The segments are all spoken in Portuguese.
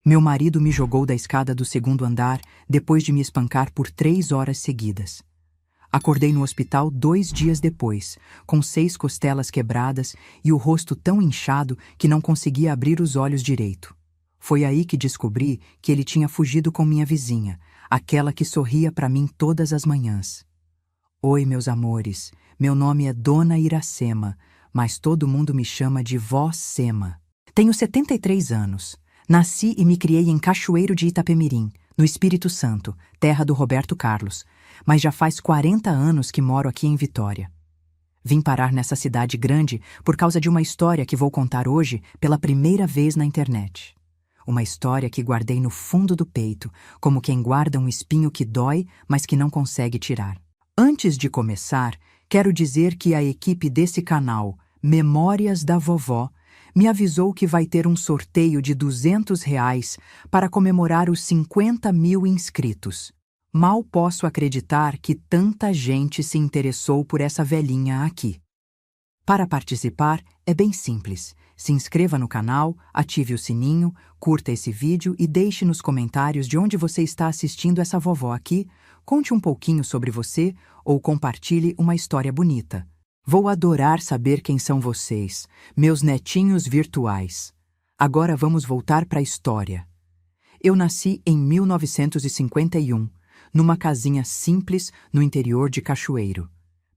Meu marido me jogou da escada do segundo andar depois de me espancar por 3 horas seguidas. Acordei no hospital 2 dias depois, com 6 costelas quebradas e o rosto tão inchado que não conseguia abrir os olhos direito. Foi aí que descobri que ele tinha fugido com minha vizinha, aquela que sorria para mim todas as manhãs. Oi, meus amores, meu nome é Dona Iracema, mas todo mundo me chama de Vó Sema. Tenho 73 anos. Nasci e me criei em Cachoeiro de Itapemirim, no Espírito Santo, terra do Roberto Carlos, mas já faz 40 anos que moro aqui em Vitória. Vim parar nessa cidade grande por causa de uma história que vou contar hoje pela primeira vez na internet. Uma história que guardei no fundo do peito, como quem guarda um espinho que dói, mas que não consegue tirar. Antes de começar, quero dizer que a equipe desse canal, Memórias da Vovó, me avisou que vai ter um sorteio de R$ 200 para comemorar os 50 mil inscritos. Mal posso acreditar que tanta gente se interessou por essa velhinha aqui. Para participar, é bem simples. Se inscreva no canal, ative o sininho, curta esse vídeo e deixe nos comentários de onde você está assistindo essa vovó aqui, conte um pouquinho sobre você ou compartilhe uma história bonita. Vou adorar saber quem são vocês, meus netinhos virtuais. Agora vamos voltar para a história. Eu nasci em 1951, numa casinha simples no interior de Cachoeiro.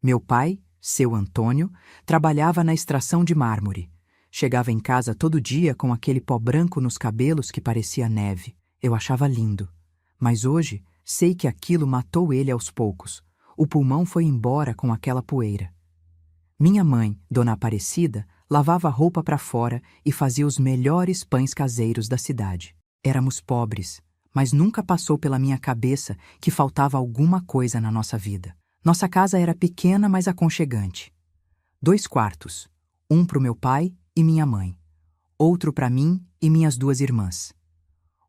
Meu pai, seu Antônio, trabalhava na extração de mármore. Chegava em casa todo dia com aquele pó branco nos cabelos que parecia neve. Eu achava lindo. Mas hoje, sei que aquilo matou ele aos poucos. O pulmão foi embora com aquela poeira. Minha mãe, Dona Aparecida, lavava roupa para fora e fazia os melhores pães caseiros da cidade. Éramos pobres, mas nunca passou pela minha cabeça que faltava alguma coisa na nossa vida. Nossa casa era pequena, mas aconchegante. 2 quartos, um para o meu pai e minha mãe, outro para mim e minhas 2 irmãs.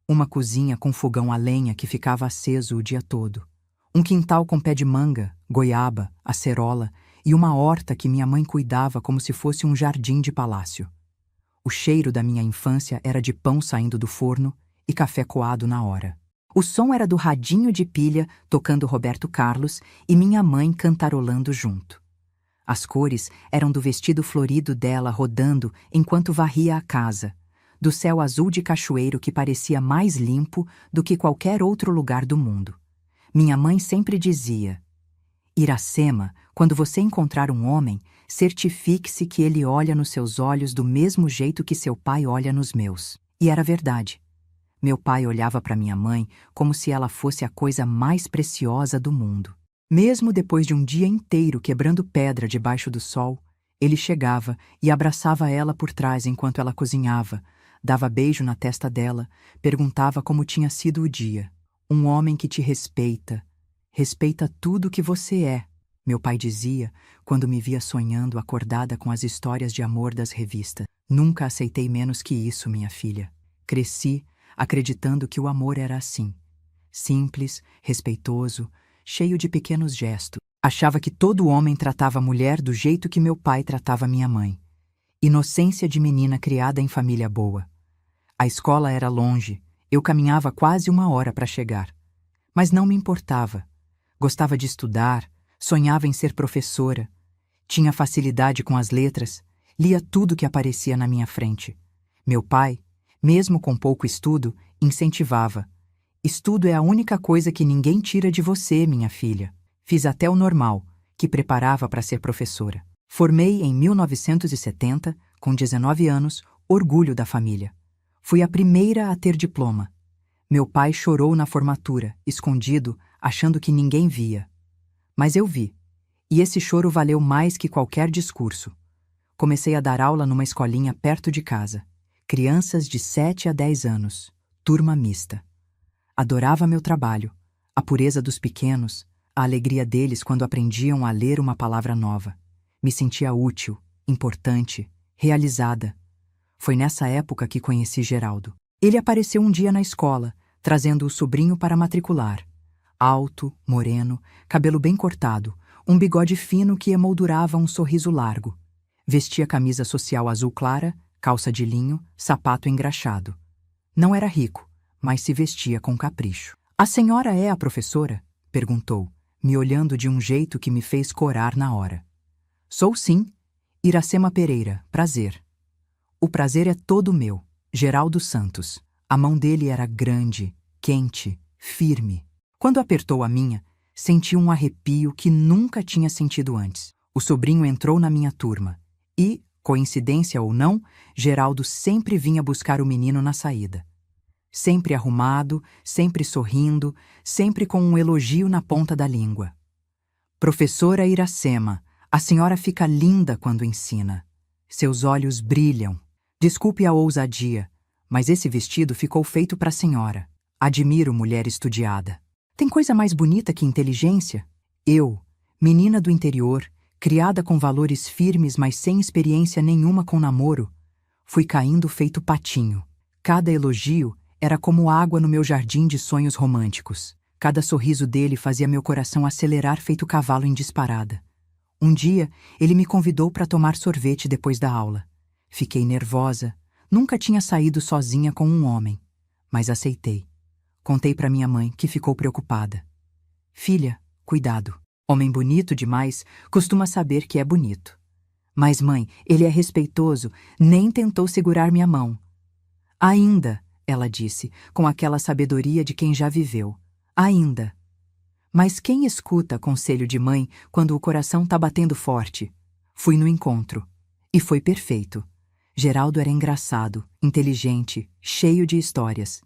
Uma cozinha com fogão a lenha que ficava aceso o dia todo. Um quintal com pé de manga, goiaba, acerola e uma horta que minha mãe cuidava como se fosse um jardim de palácio. O cheiro da minha infância era de pão saindo do forno e café coado na hora. O som era do radinho de pilha tocando Roberto Carlos e minha mãe cantarolando junto. As cores eram do vestido florido dela rodando enquanto varria a casa, do céu azul de Cachoeiro que parecia mais limpo do que qualquer outro lugar do mundo. Minha mãe sempre dizia: Iracema, quando você encontrar um homem, certifique-se que ele olha nos seus olhos do mesmo jeito que seu pai olha nos meus. E era verdade. Meu pai olhava para minha mãe como se ela fosse a coisa mais preciosa do mundo. Mesmo depois de um dia inteiro quebrando pedra debaixo do sol, ele chegava e abraçava ela por trás enquanto ela cozinhava, dava beijo na testa dela, perguntava como tinha sido o dia. Um homem que te respeita tudo o que você é, meu pai dizia quando me via sonhando acordada com as histórias de amor das revistas. Nunca aceitei menos que isso, minha filha. Cresci acreditando que o amor era assim. Simples, respeitoso, cheio de pequenos gestos. Achava que todo homem tratava a mulher do jeito que meu pai tratava minha mãe. Inocência de menina criada em família boa. A escola era longe, eu caminhava quase 1 hora para chegar. Mas não me importava. Gostava de estudar, sonhava em ser professora. Tinha facilidade com as letras, lia tudo que aparecia na minha frente. Meu pai, mesmo com pouco estudo, incentivava. Estudo é a única coisa que ninguém tira de você, minha filha. Fiz até o normal, que preparava para ser professora. Formei em 1970, com 19 anos, orgulho da família. Fui a primeira a ter diploma. Meu pai chorou na formatura, escondido, achando que ninguém via. Mas eu vi. E esse choro valeu mais que qualquer discurso. Comecei a dar aula numa escolinha perto de casa. Crianças de 7 a 10 anos. Turma mista. Adorava meu trabalho, a pureza dos pequenos, a alegria deles quando aprendiam a ler uma palavra nova. Me sentia útil, importante, realizada. Foi nessa época que conheci Geraldo. Ele apareceu um dia na escola, trazendo o sobrinho para matricular. Alto, moreno, cabelo bem cortado, um bigode fino que emoldurava um sorriso largo. Vestia camisa social azul clara, calça de linho, sapato engraxado. Não era rico, mas se vestia com capricho. "A senhora é a professora?" perguntou, me olhando de um jeito que me fez corar na hora. "Sou sim. Iracema Pereira, prazer." "O prazer é todo meu. Geraldo Santos." A mão dele era grande, quente, firme. Quando apertou a minha, senti um arrepio que nunca tinha sentido antes. O sobrinho entrou na minha turma e, coincidência ou não, Geraldo sempre vinha buscar o menino na saída. Sempre arrumado, sempre sorrindo, sempre com um elogio na ponta da língua. "Professora Iracema, a senhora fica linda quando ensina. Seus olhos brilham. Desculpe a ousadia, mas esse vestido ficou feito para a senhora. Admiro mulher estudiada. Tem coisa mais bonita que inteligência? Eu, menina do interior, criada com valores firmes, mas sem experiência nenhuma com namoro, fui caindo feito patinho. Cada elogio era como água no meu jardim de sonhos românticos. Cada sorriso dele fazia meu coração acelerar feito cavalo em disparada. Um dia, ele me convidou para tomar sorvete depois da aula. Fiquei nervosa. Nunca tinha saído sozinha com um homem. Mas aceitei. Contei para minha mãe, que ficou preocupada. "Filha, cuidado. Homem bonito demais costuma saber que é bonito." "Mas, mãe, ele é respeitoso, nem tentou segurar minha mão." "Ainda," ela disse, com aquela sabedoria de quem já viveu. "Ainda. Mas quem escuta conselho de mãe quando o coração tá batendo forte?" Fui no encontro. E foi perfeito. Geraldo era engraçado, inteligente, cheio de histórias.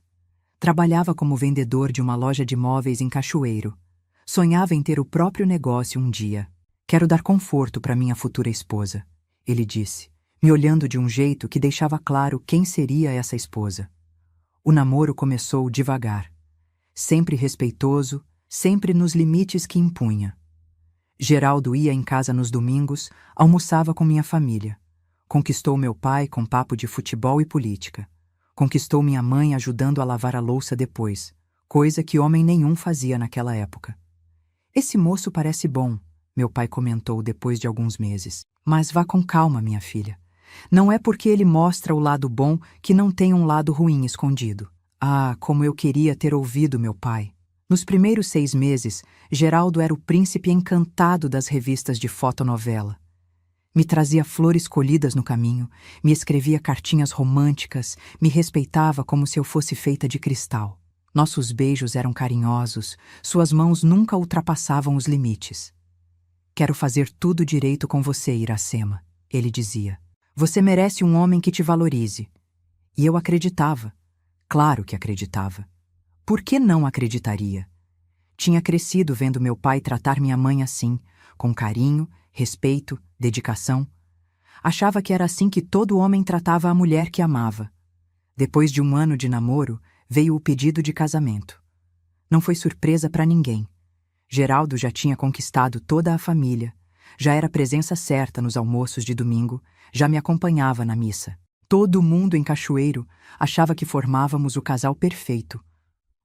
Trabalhava como vendedor de uma loja de móveis em Cachoeiro. Sonhava em ter o próprio negócio um dia. "Quero dar conforto para minha futura esposa", ele disse, me olhando de um jeito que deixava claro quem seria essa esposa. O namoro começou devagar. Sempre respeitoso, sempre nos limites que impunha. Geraldo ia em casa nos domingos, almoçava com minha família. Conquistou meu pai com papo de futebol e política. Conquistou minha mãe ajudando a lavar a louça depois, coisa que homem nenhum fazia naquela época. "Esse moço parece bom", meu pai comentou depois de alguns meses. "Mas vá com calma, minha filha. Não é porque ele mostra o lado bom que não tem um lado ruim escondido." Ah, como eu queria ter ouvido meu pai. Nos primeiros 6 meses, Geraldo era o príncipe encantado das revistas de fotonovela. Me trazia flores colhidas no caminho, me escrevia cartinhas românticas, me respeitava como se eu fosse feita de cristal. Nossos beijos eram carinhosos, suas mãos nunca ultrapassavam os limites. "Quero fazer tudo direito com você, Iracema", ele dizia. "Você merece um homem que te valorize." E eu acreditava. Claro que acreditava. Por que não acreditaria? Tinha crescido vendo meu pai tratar minha mãe assim, com carinho, respeito, dedicação. Achava que era assim que todo homem tratava a mulher que amava. Depois de 1 ano de namoro, veio o pedido de casamento. Não foi surpresa para ninguém. Geraldo já tinha conquistado toda a família, já era presença certa nos almoços de domingo, já me acompanhava na missa. Todo mundo em Cachoeiro achava que formávamos o casal perfeito.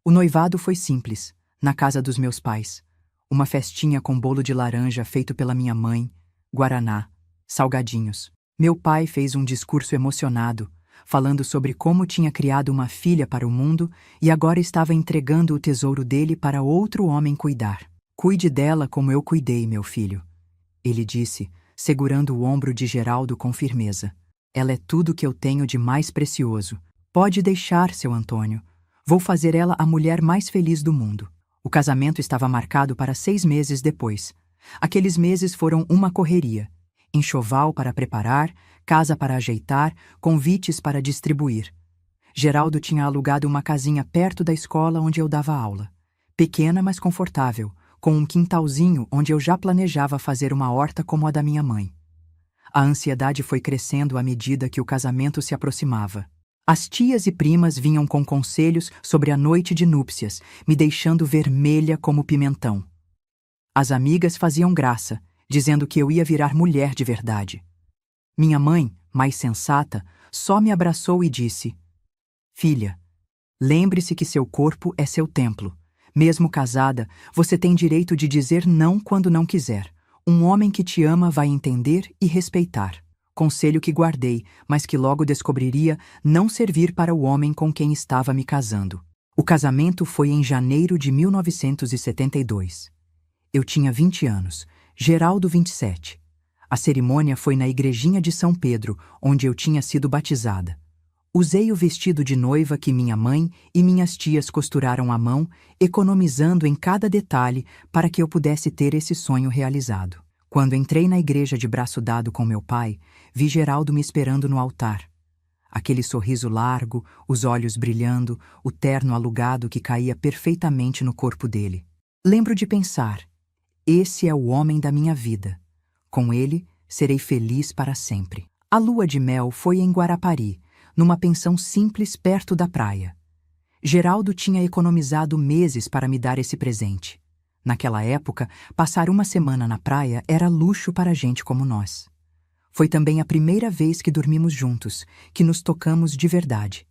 O noivado foi simples, na casa dos meus pais. Uma festinha com bolo de laranja feito pela minha mãe, guaraná, salgadinhos. Meu pai fez um discurso emocionado, falando sobre como tinha criado uma filha para o mundo e agora estava entregando o tesouro dele para outro homem cuidar. "Cuide dela como eu cuidei, meu filho", ele disse, segurando o ombro de Geraldo com firmeza. "Ela é tudo que eu tenho de mais precioso. Pode deixar, seu Antônio. Vou fazer ela a mulher mais feliz do mundo." O casamento estava marcado para 6 meses depois. Aqueles meses foram uma correria. Enxoval para preparar, casa para ajeitar, convites para distribuir. Geraldo tinha alugado uma casinha perto da escola onde eu dava aula. Pequena, mas confortável, com um quintalzinho onde eu já planejava fazer uma horta como a da minha mãe. A ansiedade foi crescendo à medida que o casamento se aproximava. As tias e primas vinham com conselhos sobre a noite de núpcias, me deixando vermelha como pimentão. As amigas faziam graça, dizendo que eu ia virar mulher de verdade. Minha mãe, mais sensata, só me abraçou e disse: "Filha, lembre-se que seu corpo é seu templo. Mesmo casada, você tem direito de dizer não quando não quiser. Um homem que te ama vai entender e respeitar." Conselho que guardei, mas que logo descobriria não servir para o homem com quem estava me casando. O casamento foi em janeiro de 1972. Eu tinha 20 anos, Geraldo 27. A cerimônia foi na igrejinha de São Pedro, onde eu tinha sido batizada. Usei o vestido de noiva que minha mãe e minhas tias costuraram à mão, economizando em cada detalhe para que eu pudesse ter esse sonho realizado. Quando entrei na igreja de braço dado com meu pai, vi Geraldo me esperando no altar. Aquele sorriso largo, os olhos brilhando, o terno alugado que caía perfeitamente no corpo dele. Lembro de pensar: esse é o homem da minha vida. Com ele, serei feliz para sempre. A lua de mel foi em Guarapari, numa pensão simples perto da praia. Geraldo tinha economizado meses para me dar esse presente. Naquela época, passar uma semana na praia era luxo para gente como nós. Foi também a primeira vez que dormimos juntos, que nos tocamos de verdade.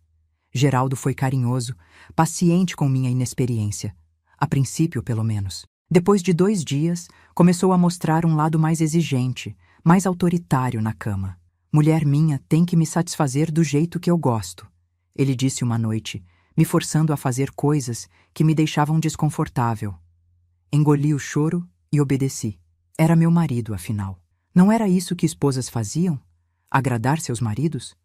Geraldo foi carinhoso, paciente com minha inexperiência. A princípio, pelo menos. Depois de 2 dias, começou a mostrar um lado mais exigente, mais autoritário na cama. Mulher minha tem que me satisfazer do jeito que eu gosto, ele disse uma noite, me forçando a fazer coisas que me deixavam desconfortável. Engoli o choro e obedeci. Era meu marido, afinal. Não era isso que esposas faziam? Agradar seus maridos?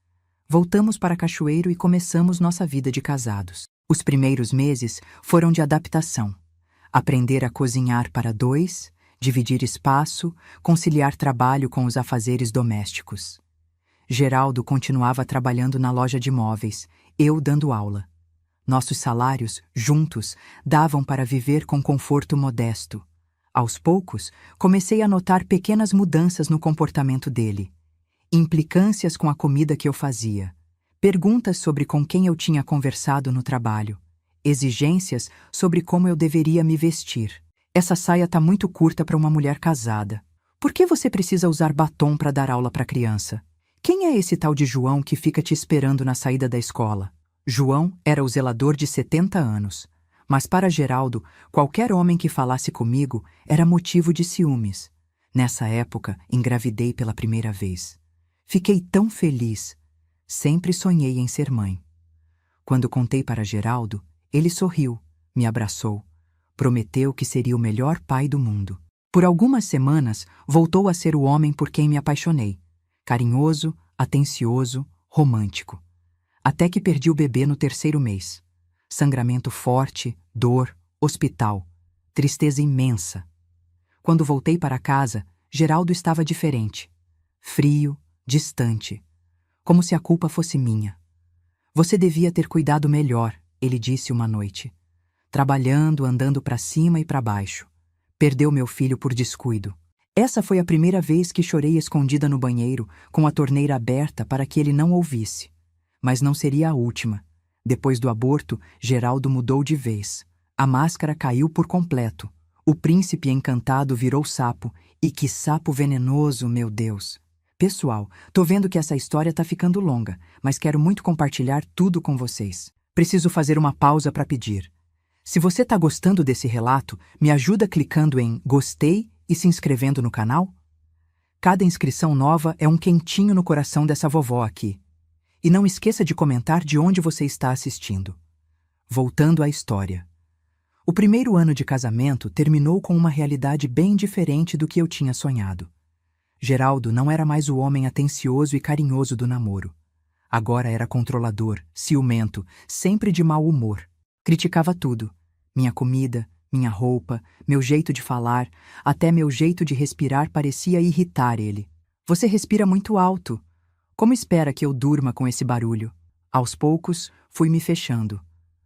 Voltamos para Cachoeiro e começamos nossa vida de casados. Os primeiros meses foram de adaptação. Aprender a cozinhar para 2, dividir espaço, conciliar trabalho com os afazeres domésticos. Geraldo continuava trabalhando na loja de móveis, eu dando aula. Nossos salários, juntos, davam para viver com conforto modesto. Aos poucos, comecei a notar pequenas mudanças no comportamento dele. Implicâncias com a comida que eu fazia. Perguntas sobre com quem eu tinha conversado no trabalho. Exigências sobre como eu deveria me vestir. Essa saia tá muito curta para uma mulher casada. Por que você precisa usar batom para dar aula para criança? Quem é esse tal de João que fica te esperando na saída da escola? João era o zelador de 70 anos. Mas para Geraldo, qualquer homem que falasse comigo era motivo de ciúmes. Nessa época, engravidei pela primeira vez. Fiquei tão feliz. Sempre sonhei em ser mãe. Quando contei para Geraldo, ele sorriu, me abraçou. Prometeu que seria o melhor pai do mundo. Por algumas semanas, voltou a ser o homem por quem me apaixonei. Carinhoso, atencioso, romântico. Até que perdi o bebê no 3º mês. Sangramento forte, dor, hospital. Tristeza imensa. Quando voltei para casa, Geraldo estava diferente. Frio, distante. Como se a culpa fosse minha. Você devia ter cuidado melhor, ele disse uma noite. Trabalhando, andando para cima e para baixo. Perdeu meu filho por descuido. Essa foi a primeira vez que chorei escondida no banheiro, com a torneira aberta para que ele não ouvisse. Mas não seria a última. Depois do aborto, Geraldo mudou de vez. A máscara caiu por completo. O príncipe encantado virou sapo. E que sapo venenoso, meu Deus! Pessoal, tô vendo que essa história tá ficando longa, mas quero muito compartilhar tudo com vocês. Preciso fazer uma pausa para pedir. Se você tá gostando desse relato, me ajuda clicando em gostei e se inscrevendo no canal? Cada inscrição nova é um quentinho no coração dessa vovó aqui. E não esqueça de comentar de onde você está assistindo. Voltando à história. O primeiro ano de casamento terminou com uma realidade bem diferente do que eu tinha sonhado. Geraldo não era mais o homem atencioso e carinhoso do namoro. Agora era controlador, ciumento, sempre de mau humor. Criticava tudo. Minha comida, minha roupa, meu jeito de falar, até meu jeito de respirar parecia irritar ele. Você respira muito alto. Como espera que eu durma com esse barulho? Aos poucos, fui me fechando.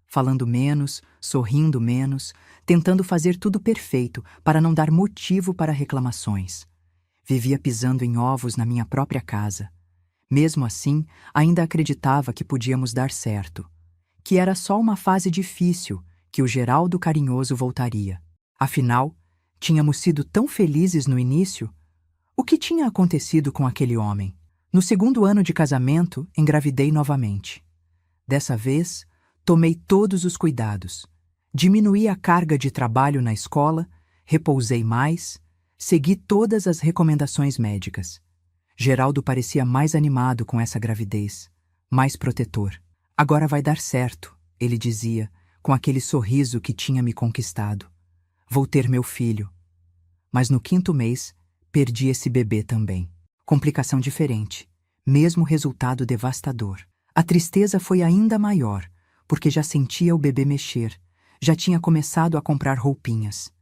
Falando menos, sorrindo menos, tentando fazer tudo perfeito para não dar motivo para reclamações. Vivia pisando em ovos na minha própria casa. Mesmo assim, ainda acreditava que podíamos dar certo. Que era só uma fase difícil, que o Geraldo carinhoso voltaria. Afinal, tínhamos sido tão felizes no início. O que tinha acontecido com aquele homem? No 2º ano de casamento, engravidei novamente. Dessa vez, tomei todos os cuidados. Diminuí a carga de trabalho na escola, repousei mais, segui todas as recomendações médicas. Geraldo parecia mais animado com essa gravidez, mais protetor. Agora vai dar certo, ele dizia, com aquele sorriso que tinha me conquistado. Vou ter meu filho. Mas no 5º mês, perdi esse bebê também. Complicação diferente, mesmo resultado devastador. A tristeza foi ainda maior, porque já sentia o bebê mexer, já tinha começado a comprar roupinhas.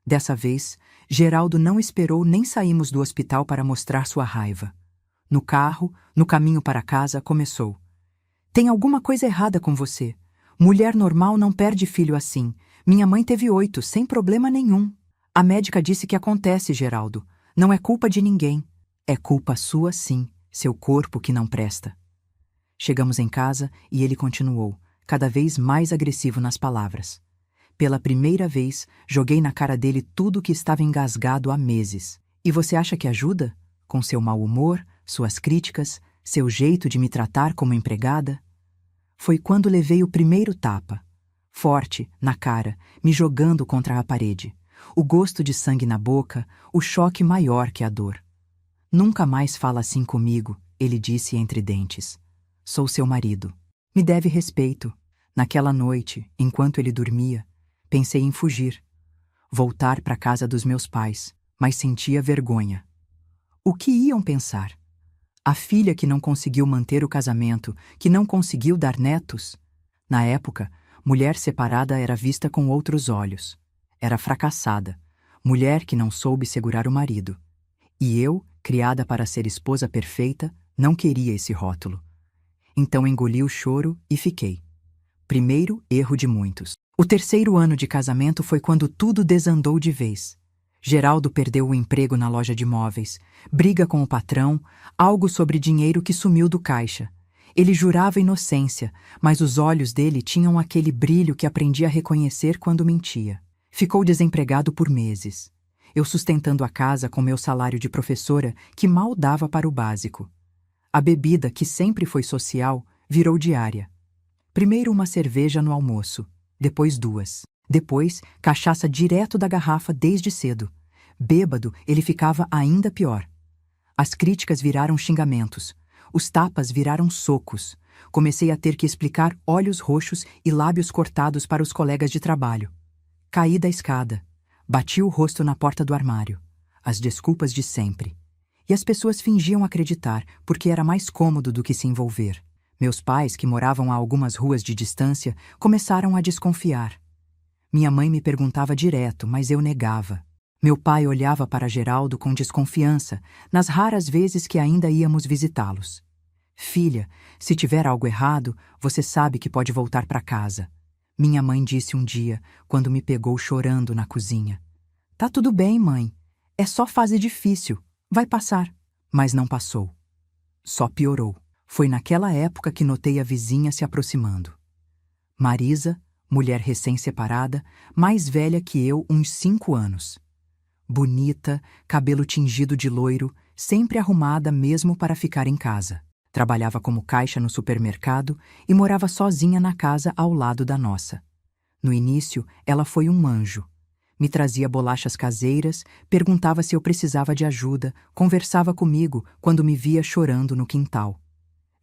Dessa vez, Geraldo não esperou nem saímos do hospital para mostrar sua raiva. No carro, no caminho para casa, começou. Tem alguma coisa errada com você. Mulher normal não perde filho assim. Minha mãe teve 8, sem problema nenhum. A médica disse que acontece, Geraldo. Não é culpa de ninguém. É culpa sua, sim, seu corpo que não presta. Chegamos em casa e ele continuou, cada vez mais agressivo nas palavras. Pela primeira vez, joguei na cara dele tudo que estava engasgado há meses. E você acha que ajuda? Com seu mau humor, suas críticas, seu jeito de me tratar como empregada? Foi quando levei o primeiro tapa. Forte, na cara, me jogando contra a parede. O gosto de sangue na boca, o choque maior que a dor. Nunca mais fala assim comigo, ele disse entre dentes. Sou seu marido. Me deve respeito. Naquela noite, enquanto ele dormia, pensei em fugir. Voltar para a casa dos meus pais, mas sentia vergonha. O que iam pensar? A filha que não conseguiu manter o casamento, que não conseguiu dar netos? Na época, mulher separada era vista com outros olhos. Era fracassada, mulher que não soube segurar o marido. E eu, criada para ser esposa perfeita, não queria esse rótulo. Então engoli o choro e fiquei. Primeiro erro de muitos. O 3º ano de casamento foi quando tudo desandou de vez. Geraldo perdeu o emprego na loja de móveis, briga com o patrão, algo sobre dinheiro que sumiu do caixa. Ele jurava inocência, mas os olhos dele tinham aquele brilho que aprendi a reconhecer quando mentia. Ficou desempregado por meses. Eu sustentando a casa com meu salário de professora, que mal dava para o básico. A bebida, que sempre foi social, virou diária. Primeiro uma cerveja no almoço, depois 2. Depois, cachaça direto da garrafa desde cedo. Bêbado, ele ficava ainda pior. As críticas viraram xingamentos. Os tapas viraram socos. Comecei a ter que explicar olhos roxos e lábios cortados para os colegas de trabalho. Caí da escada. Bati o rosto na porta do armário. As desculpas de sempre. E as pessoas fingiam acreditar, porque era mais cômodo do que se envolver. Meus pais, que moravam a algumas ruas de distância, começaram a desconfiar. Minha mãe me perguntava direto, mas eu negava. Meu pai olhava para Geraldo com desconfiança, nas raras vezes que ainda íamos visitá-los. Filha, se tiver algo errado, você sabe que pode voltar para casa. Minha mãe disse um dia, quando me pegou chorando na cozinha. Tá tudo bem, mãe. É só fase difícil. Vai passar. Mas não passou. Só piorou. Foi naquela época que notei a vizinha se aproximando. Marisa, mulher recém-separada, mais velha que eu uns 5 anos. Bonita, cabelo tingido de loiro, sempre arrumada mesmo para ficar em casa. Trabalhava como caixa no supermercado e morava sozinha na casa ao lado da nossa. No início, ela foi um anjo. Me trazia bolachas caseiras, perguntava se eu precisava de ajuda, conversava comigo quando me via chorando no quintal.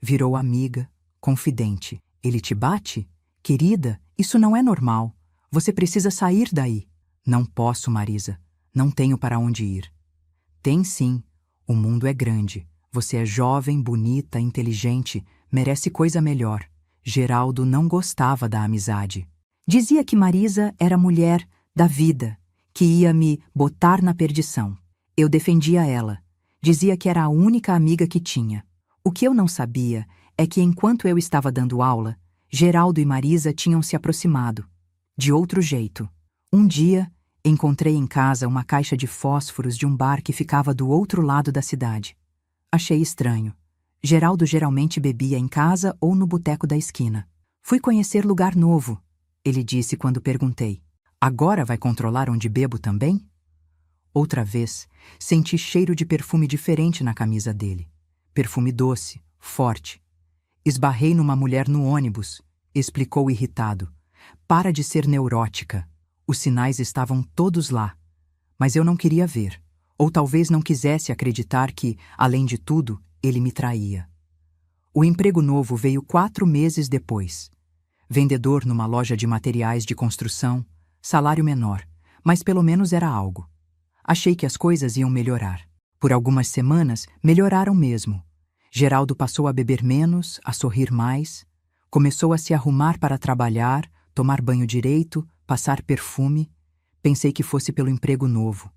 Virou amiga, confidente. Ele te bate? Querida, isso não é normal. Você precisa sair daí. Não posso, Marisa. Não tenho para onde ir. Tem sim. O mundo é grande. Você é jovem, bonita, inteligente, merece coisa melhor. Geraldo não gostava da amizade. Dizia que Marisa era mulher da vida, que ia me botar na perdição. Eu defendia ela. Dizia que era a única amiga que tinha. O que eu não sabia é que enquanto eu estava dando aula, Geraldo e Marisa tinham se aproximado. De outro jeito. Um dia, encontrei em casa uma caixa de fósforos de um bar que ficava do outro lado da cidade. Achei estranho. Geraldo geralmente bebia em casa ou no boteco da esquina. Fui conhecer lugar novo, ele disse quando perguntei. Agora vai controlar onde bebo também? Outra vez, senti cheiro de perfume diferente na camisa dele. Perfume doce, forte. Esbarrei numa mulher no ônibus, explicou irritado. Para de ser neurótica. Os sinais estavam todos lá. Mas eu não queria ver. Ou talvez não quisesse acreditar que, além de tudo, ele me traía. O emprego novo veio 4 meses depois. vendedor numa loja de materiais de construção, salário menor, mas pelo menos era algo. Achei que as coisas iam melhorar. Por algumas semanas, melhoraram mesmo. Geraldo passou a beber menos, a sorrir mais, começou a se arrumar para trabalhar, tomar banho direito, passar perfume. Pensei que fosse pelo emprego novo.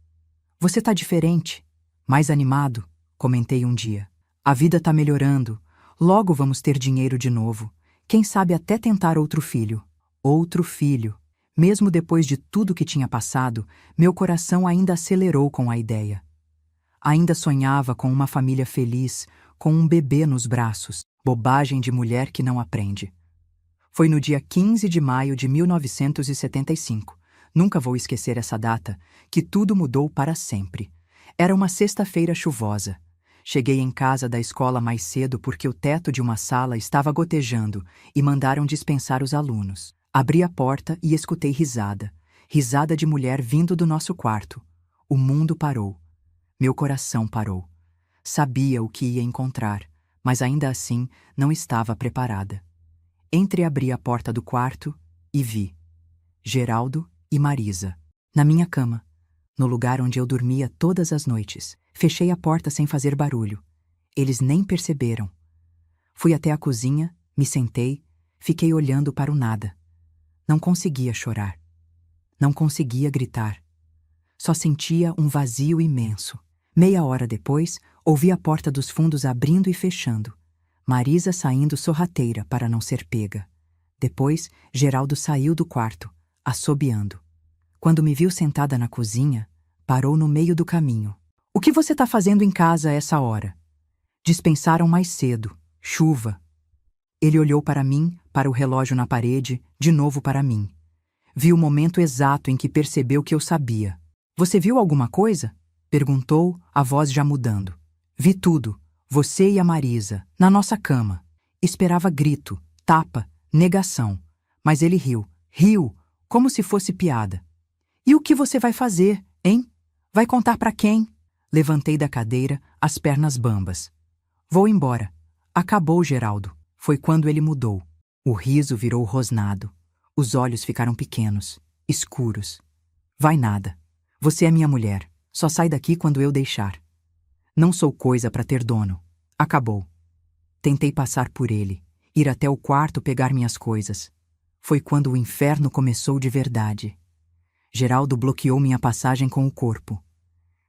Você tá diferente, mais animado, comentei um dia. A vida tá melhorando, logo vamos ter dinheiro de novo. Quem sabe até tentar outro filho. Outro filho. Mesmo depois de tudo que tinha passado, meu coração ainda acelerou com a ideia. Ainda sonhava com uma família feliz, com um bebê nos braços. Bobagem de mulher que não aprende. Foi no dia 15 de maio de 1975. Nunca vou esquecer essa data, que tudo mudou para sempre. Era uma sexta-feira chuvosa. Cheguei em casa da escola mais cedo porque o teto de uma sala estava gotejando e mandaram dispensar os alunos. Abri a porta e escutei risada. Risada de mulher vindo do nosso quarto. O mundo parou. Meu coração parou. Sabia o que ia encontrar, mas ainda assim não estava preparada. Entreabri a porta do quarto e vi Geraldo e Marisa. Na minha cama, no lugar onde eu dormia todas as noites. Fechei a porta sem fazer barulho. Eles nem perceberam. Fui até a cozinha, me sentei, fiquei olhando para o nada. Não conseguia chorar. Não conseguia gritar. Só sentia um vazio imenso. Meia hora depois, ouvi a porta dos fundos abrindo e fechando. Marisa saindo sorrateira para não ser pega. Depois, Geraldo saiu do quarto, assobiando. Quando me viu sentada na cozinha, parou no meio do caminho. O que você está fazendo em casa a essa hora? Dispensaram mais cedo. Chuva. Ele olhou para mim, para o relógio na parede, de novo para mim. Vi o momento exato em que percebeu que eu sabia. Você viu alguma coisa? Perguntou, a voz já mudando. Vi tudo. Você e a Marisa, na nossa cama. Esperava grito, tapa, negação. Mas ele riu. Riu, como se fosse piada. E o que você vai fazer, hein? Vai contar para quem? Levantei da cadeira, as pernas bambas. Vou embora. Acabou, Geraldo. Foi quando ele mudou. O riso virou rosnado. Os olhos ficaram pequenos, escuros. Vai nada. Você é minha mulher. Só sai daqui quando eu deixar. Não sou coisa para ter dono. Acabou. Tentei passar por ele, ir até o quarto pegar minhas coisas. Foi quando o inferno começou de verdade. Geraldo bloqueou minha passagem com o corpo.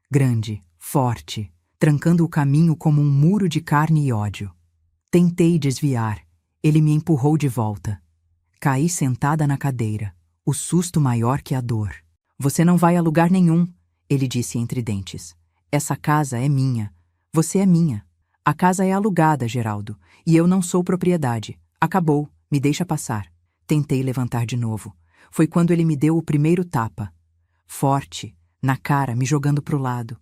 Grande, forte, trancando o caminho como um muro de carne e ódio. Tentei desviar. Ele me empurrou de volta. Caí sentada na cadeira, o susto maior que a dor. Você não vai a lugar nenhum, ele disse entre dentes. Essa casa é minha. Você é minha. A casa é alugada, Geraldo, e eu não sou propriedade. Acabou, me deixa passar. Tentei levantar de novo. Foi quando ele me deu o primeiro tapa. Forte, na cara, me jogando pro lado.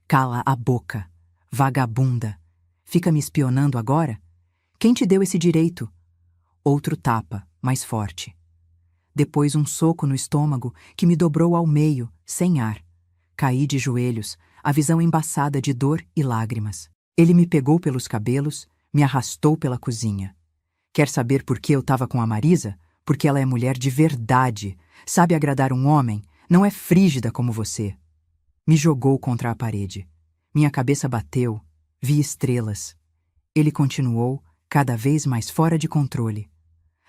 Cala a boca, vagabunda. Fica me espionando agora? Quem te deu esse direito? Outro tapa, mais forte. Depois um soco no estômago que me dobrou ao meio, sem ar. Caí de joelhos, a visão embaçada de dor e lágrimas. Ele me pegou pelos cabelos, me arrastou pela cozinha. Quer saber por que eu estava com a Marisa? Porque ela é mulher de verdade, sabe agradar um homem, não é frígida como você. Me jogou contra a parede. Minha cabeça bateu, vi estrelas. Ele continuou, cada vez mais fora de controle.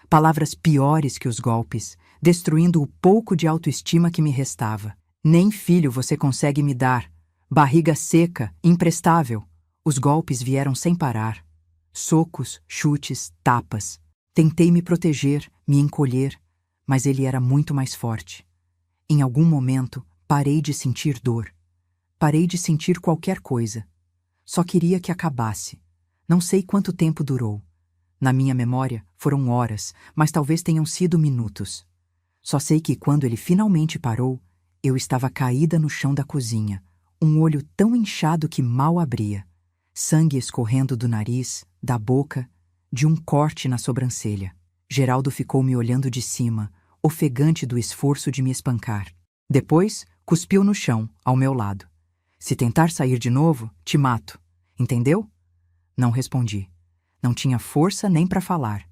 Palavras piores que os golpes, destruindo o pouco de autoestima que me restava. Nem filho você consegue me dar. Barriga seca, imprestável. Os golpes vieram sem parar. Socos, chutes, tapas. Tentei me proteger, me encolher, mas ele era muito mais forte. Em algum momento, parei de sentir dor. Parei de sentir qualquer coisa. Só queria que acabasse. Não sei quanto tempo durou. Na minha memória, foram horas, mas talvez tenham sido minutos. Só sei que quando ele finalmente parou, eu estava caída no chão da cozinha, um olho tão inchado que mal abria. Sangue escorrendo do nariz, da boca, de um corte na sobrancelha. Geraldo ficou me olhando de cima, ofegante do esforço de me espancar. Depois, cuspiu no chão, ao meu lado. Se tentar sair de novo, te mato. Entendeu? Não respondi. Não tinha força nem para falar.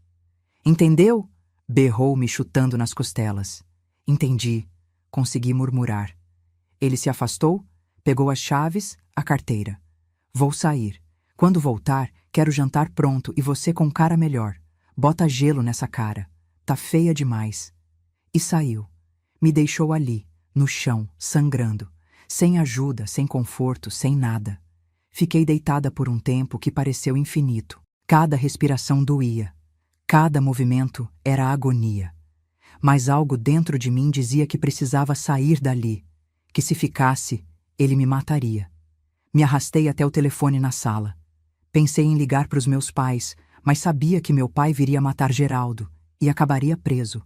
Entendeu? Berrou, me chutando nas costelas. Entendi. Consegui murmurar. Ele se afastou, pegou as chaves, a carteira. Vou sair. Quando voltar, quero jantar pronto e você com cara melhor. Bota gelo nessa cara. Tá feia demais. E saiu. Me deixou ali, no chão, sangrando. Sem ajuda, sem conforto, sem nada. Fiquei deitada por um tempo que pareceu infinito. Cada respiração doía. Cada movimento era agonia. Mas algo dentro de mim dizia que precisava sair dali, que se ficasse, ele me mataria. Me arrastei até o telefone na sala. Pensei em ligar para os meus pais, mas sabia que meu pai viria matar Geraldo e acabaria preso.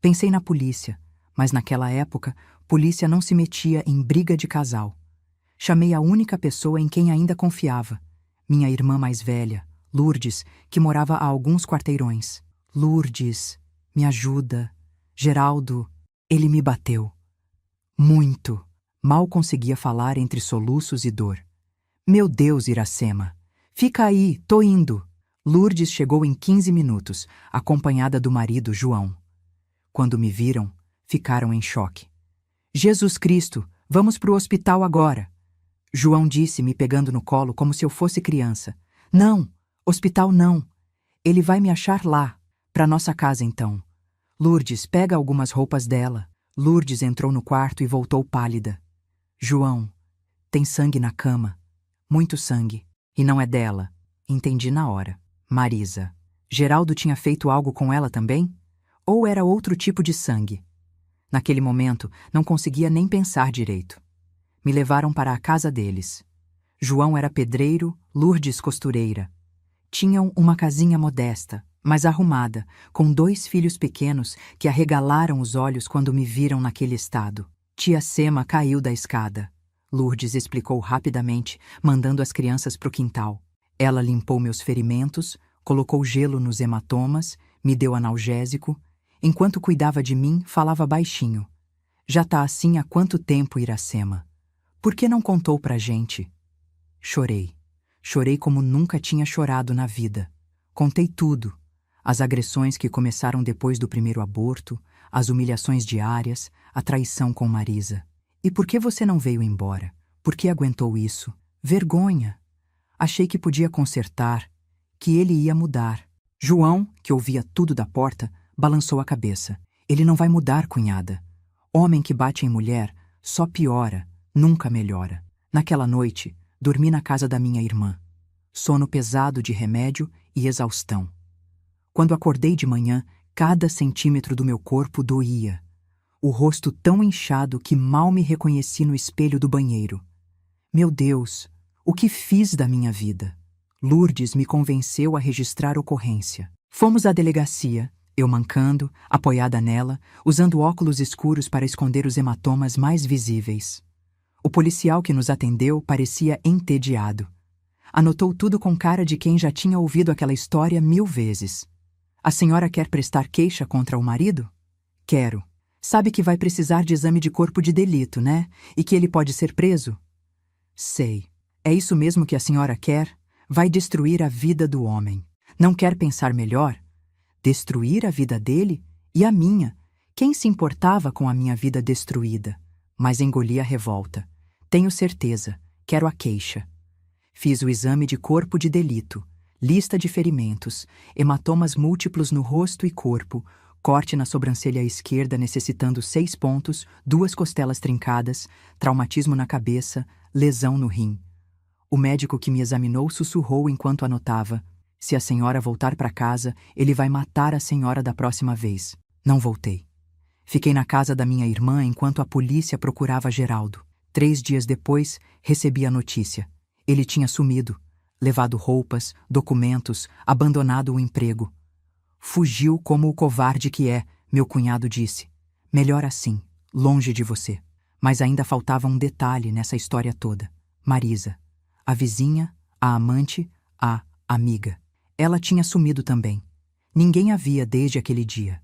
Pensei na polícia, mas naquela época, polícia não se metia em briga de casal. Chamei a única pessoa em quem ainda confiava, minha irmã mais velha, Lourdes, que morava a alguns quarteirões. Lourdes, me ajuda. Geraldo, ele me bateu. Muito. Mal conseguia falar entre soluços e dor. Meu Deus, Iracema. Fica aí, tô indo. Lourdes chegou em 15 minutos, acompanhada do marido, João. Quando me viram, ficaram em choque. Jesus Cristo, vamos pro hospital agora. João disse, me pegando no colo como se eu fosse criança. Não, hospital não. Ele vai me achar lá, pra nossa casa então. Lourdes, pega algumas roupas dela. Lourdes entrou no quarto e voltou pálida. João, tem sangue na cama. Muito sangue. E não é dela. Entendi na hora. Marisa. Geraldo tinha feito algo com ela também? Ou era outro tipo de sangue? Naquele momento, não conseguia nem pensar direito. Me levaram para a casa deles. João era pedreiro, Lourdes costureira. Tinham uma casinha modesta, mas arrumada, com 2 filhos pequenos que arregalaram os olhos quando me viram naquele estado. Tia Sema caiu da escada. Lourdes explicou rapidamente, mandando as crianças para o quintal. Ela limpou meus ferimentos, colocou gelo nos hematomas, me deu analgésico. Enquanto cuidava de mim, falava baixinho. Já tá assim há quanto tempo, Iracema? Por que não contou pra gente? Chorei. Chorei como nunca tinha chorado na vida. Contei tudo. As agressões que começaram depois do primeiro aborto, as humilhações diárias, a traição com Marisa. E por que você não veio embora? Por que aguentou isso? Vergonha. Achei que podia consertar, que ele ia mudar. João, que ouvia tudo da porta, balançou a cabeça. Ele não vai mudar, cunhada. Homem que bate em mulher só piora, nunca melhora. Naquela noite, dormi na casa da minha irmã. Sono pesado de remédio e exaustão. Quando acordei de manhã, cada centímetro do meu corpo doía. O rosto tão inchado que mal me reconheci no espelho do banheiro. Meu Deus, o que fiz da minha vida? Lourdes me convenceu a registrar ocorrência. Fomos à delegacia, eu mancando, apoiada nela, usando óculos escuros para esconder os hematomas mais visíveis. O policial que nos atendeu parecia entediado. Anotou tudo com cara de quem já tinha ouvido aquela história 1000 vezes. A senhora quer prestar queixa contra o marido? Quero. Sabe que vai precisar de exame de corpo de delito, né? E que ele pode ser preso? Sei. É isso mesmo que a senhora quer? Vai destruir a vida do homem. Não quer pensar melhor? Destruir a vida dele e a minha. Quem se importava com a minha vida destruída? Mas engoli a revolta. Tenho certeza. Quero a queixa. Fiz o exame de corpo de delito, lista de ferimentos, hematomas múltiplos no rosto e corpo, corte na sobrancelha esquerda necessitando 6 pontos, 2 costelas trincadas, traumatismo na cabeça, lesão no rim. O médico que me examinou sussurrou enquanto anotava: se a senhora voltar para casa, ele vai matar a senhora da próxima vez. Não voltei. Fiquei na casa da minha irmã enquanto a polícia procurava Geraldo. 3 dias depois, recebi a notícia. Ele tinha sumido, levado roupas, documentos, abandonado o emprego. Fugiu como o covarde que é, meu cunhado disse. Melhor assim, longe de você. Mas ainda faltava um detalhe nessa história toda. Marisa. A vizinha, a amante, a amiga. Ela tinha sumido também. Ninguém a via desde aquele dia.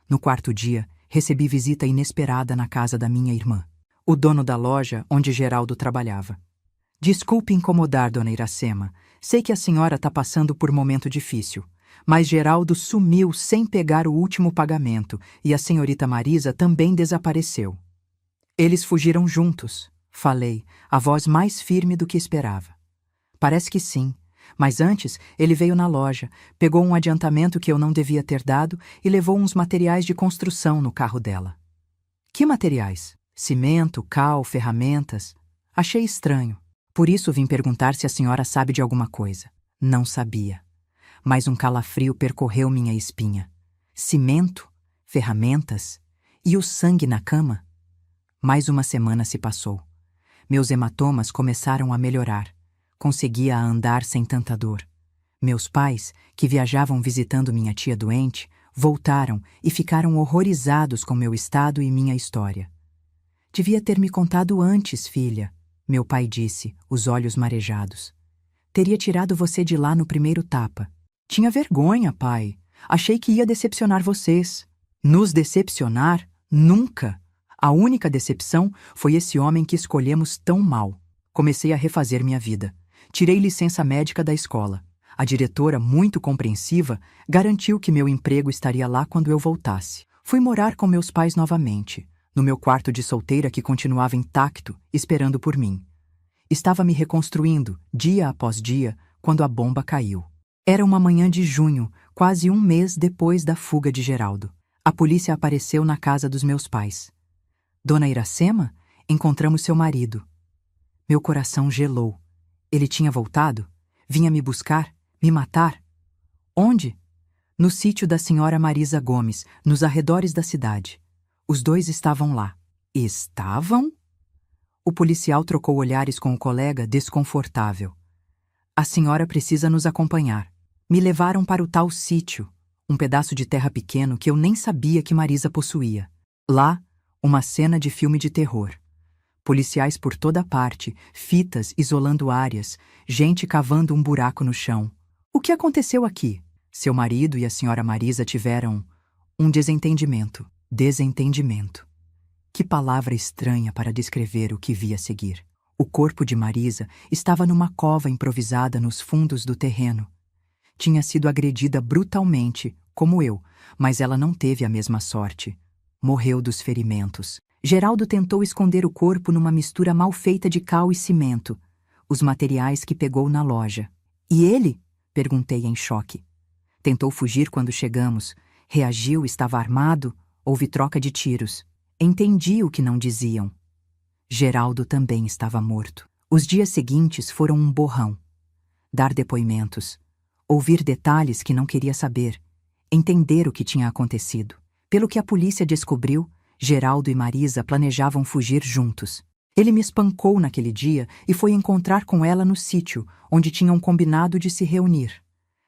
No 4º dia, recebi visita inesperada na casa da minha irmã. O dono da loja onde Geraldo trabalhava. Desculpe incomodar, dona Iracema. Sei que a senhora está passando por momento difícil. Mas Geraldo sumiu sem pegar o último pagamento e a senhorita Marisa também desapareceu. Eles fugiram juntos, falei, a voz mais firme do que esperava. Parece que sim, mas antes ele veio na loja, pegou um adiantamento que eu não devia ter dado e levou uns materiais de construção no carro dela. Que materiais? Cimento, cal, ferramentas. Achei estranho. Por isso vim perguntar se a senhora sabe de alguma coisa. Não sabia. Mas um calafrio percorreu minha espinha. Cimento, ferramentas e o sangue na cama? Mais uma semana se passou. Meus hematomas começaram a melhorar. Conseguia andar sem tanta dor. Meus pais, que viajavam visitando minha tia doente, voltaram e ficaram horrorizados com meu estado e minha história. Devia ter me contado antes, filha, meu pai disse, os olhos marejados. Teria tirado você de lá no primeiro tapa. Tinha vergonha, pai. Achei que ia decepcionar vocês. Nos decepcionar? Nunca. A única decepção foi esse homem que escolhemos tão mal. Comecei a refazer minha vida. Tirei licença médica da escola. A diretora, muito compreensiva, garantiu que meu emprego estaria lá quando eu voltasse. Fui morar com meus pais novamente, no meu quarto de solteira que continuava intacto, esperando por mim. Estava me reconstruindo, dia após dia, quando a bomba caiu. Era uma manhã de junho, quase um mês depois da fuga de Geraldo. A polícia apareceu na casa dos meus pais. Dona Iracema, encontramos seu marido. Meu coração gelou. Ele tinha voltado? Vinha me buscar? Me matar? Onde? No sítio da senhora Marisa Gomes, nos arredores da cidade. Os dois estavam lá. Estavam? O policial trocou olhares com o colega, desconfortável. A senhora precisa nos acompanhar. Me levaram para o tal sítio, um pedaço de terra pequeno que eu nem sabia que Marisa possuía. Lá, uma cena de filme de terror. Policiais por toda parte, fitas isolando áreas, gente cavando um buraco no chão. O que aconteceu aqui? Seu marido e a senhora Marisa tiveram um desentendimento. Desentendimento. Que palavra estranha para descrever o que via a seguir. O corpo de Marisa estava numa cova improvisada nos fundos do terreno. Tinha sido agredida brutalmente, como eu, mas ela não teve a mesma sorte. Morreu dos ferimentos. Geraldo tentou esconder o corpo numa mistura mal feita de cal e cimento, os materiais que pegou na loja. E ele? Perguntei em choque. Tentou fugir quando chegamos. Reagiu, estava armado, houve troca de tiros. Entendi o que não diziam. Geraldo também estava morto. Os dias seguintes foram um borrão. Dar depoimentos. Ouvir detalhes que não queria saber. Entender o que tinha acontecido. Pelo que a polícia descobriu, Geraldo e Marisa planejavam fugir juntos. Ele me espancou naquele dia e foi encontrar com ela no sítio, onde tinham combinado de se reunir.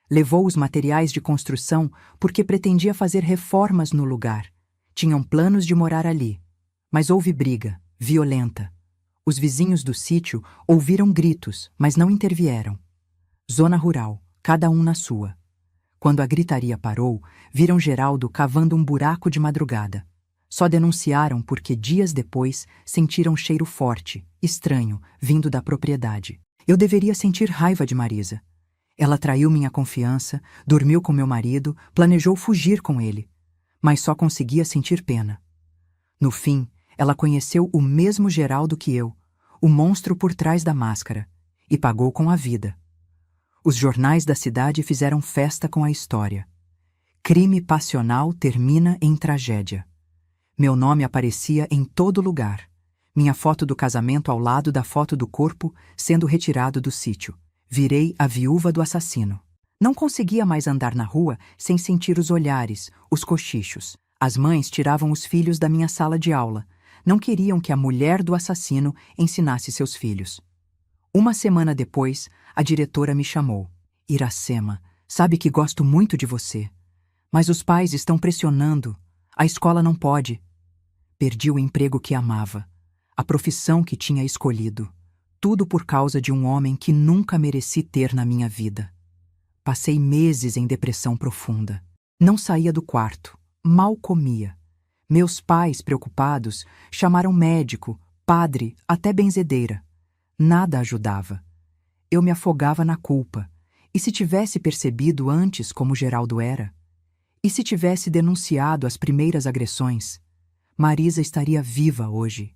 Levou os materiais de construção porque pretendia fazer reformas no lugar. Tinham planos de morar ali. Mas houve briga, violenta. Os vizinhos do sítio ouviram gritos, mas não intervieram. Zona rural, cada um na sua. Quando a gritaria parou, viram Geraldo cavando um buraco de madrugada. Só denunciaram porque dias depois sentiram cheiro forte, estranho, vindo da propriedade. Eu deveria sentir raiva de Marisa. Ela traiu minha confiança, dormiu com meu marido, planejou fugir com ele. Mas só conseguia sentir pena. No fim, ela conheceu o mesmo Geraldo que eu, o monstro por trás da máscara, e pagou com a vida. Os jornais da cidade fizeram festa com a história. Crime passional termina em tragédia. Meu nome aparecia em todo lugar. Minha foto do casamento ao lado da foto do corpo sendo retirado do sítio. Virei a viúva do assassino. Não conseguia mais andar na rua sem sentir os olhares, os cochichos. As mães tiravam os filhos da minha sala de aula. Não queriam que a mulher do assassino ensinasse seus filhos. Uma semana depois, a diretora me chamou. Iracema, sabe que gosto muito de você. Mas os pais estão pressionando. A escola não pode. Perdi o emprego que amava, a profissão que tinha escolhido. Tudo por causa de um homem que nunca mereci ter na minha vida. Passei meses em depressão profunda. Não saía do quarto, mal comia. Meus pais, preocupados, chamaram médico, padre, até benzedeira. Nada ajudava. Eu me afogava na culpa. E se tivesse percebido antes como Geraldo era? E se tivesse denunciado as primeiras agressões? Marisa estaria viva hoje.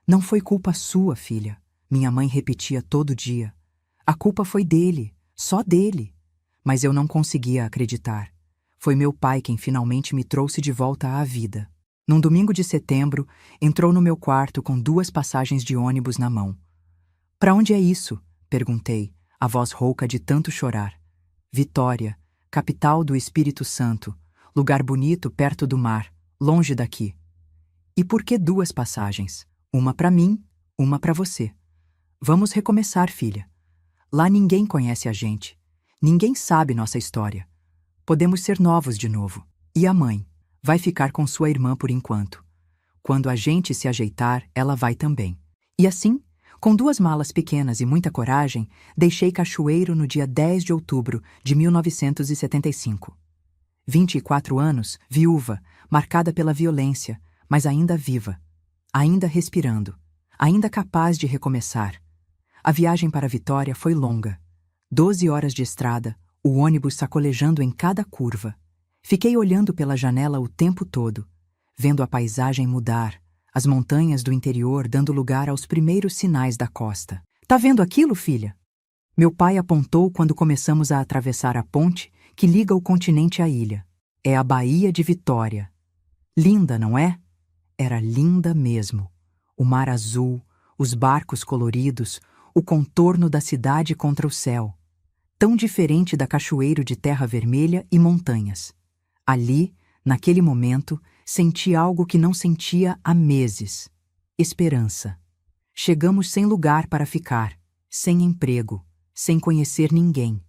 Não foi culpa sua, filha, minha mãe repetia todo dia. A culpa foi dele, só dele. Mas eu não conseguia acreditar. Foi meu pai quem finalmente me trouxe de volta à vida. Num domingo de setembro, entrou no meu quarto com 2 passagens de ônibus na mão. Para onde é isso? Perguntei, a voz rouca de tanto chorar. Vitória, capital do Espírito Santo, lugar bonito perto do mar, longe daqui. E por que 2 passagens? Uma para mim, uma para você. Vamos recomeçar, filha. Lá ninguém conhece a gente. Ninguém sabe nossa história. Podemos ser novos de novo. E a mãe? Vai ficar com sua irmã por enquanto. Quando a gente se ajeitar, ela vai também. E assim, com 2 malas pequenas e muita coragem, deixei Cachoeiro no dia 10 de outubro de 1975. 24 anos, viúva, marcada pela violência, mas ainda viva, ainda respirando, ainda capaz de recomeçar. A viagem para Vitória foi longa. 12 horas de estrada, o ônibus sacolejando em cada curva. Fiquei olhando pela janela o tempo todo, vendo a paisagem mudar, as montanhas do interior dando lugar aos primeiros sinais da costa. Tá vendo aquilo, filha? Meu pai apontou quando começamos a atravessar a ponte que liga o continente à ilha. É a Baía de Vitória. Linda, não é? Era linda mesmo. O mar azul, os barcos coloridos, o contorno da cidade contra o céu. Tão diferente da Cachoeiro de terra vermelha e montanhas. Ali, naquele momento, senti algo que não sentia há meses. Esperança. Chegamos sem lugar para ficar, sem emprego, sem conhecer ninguém.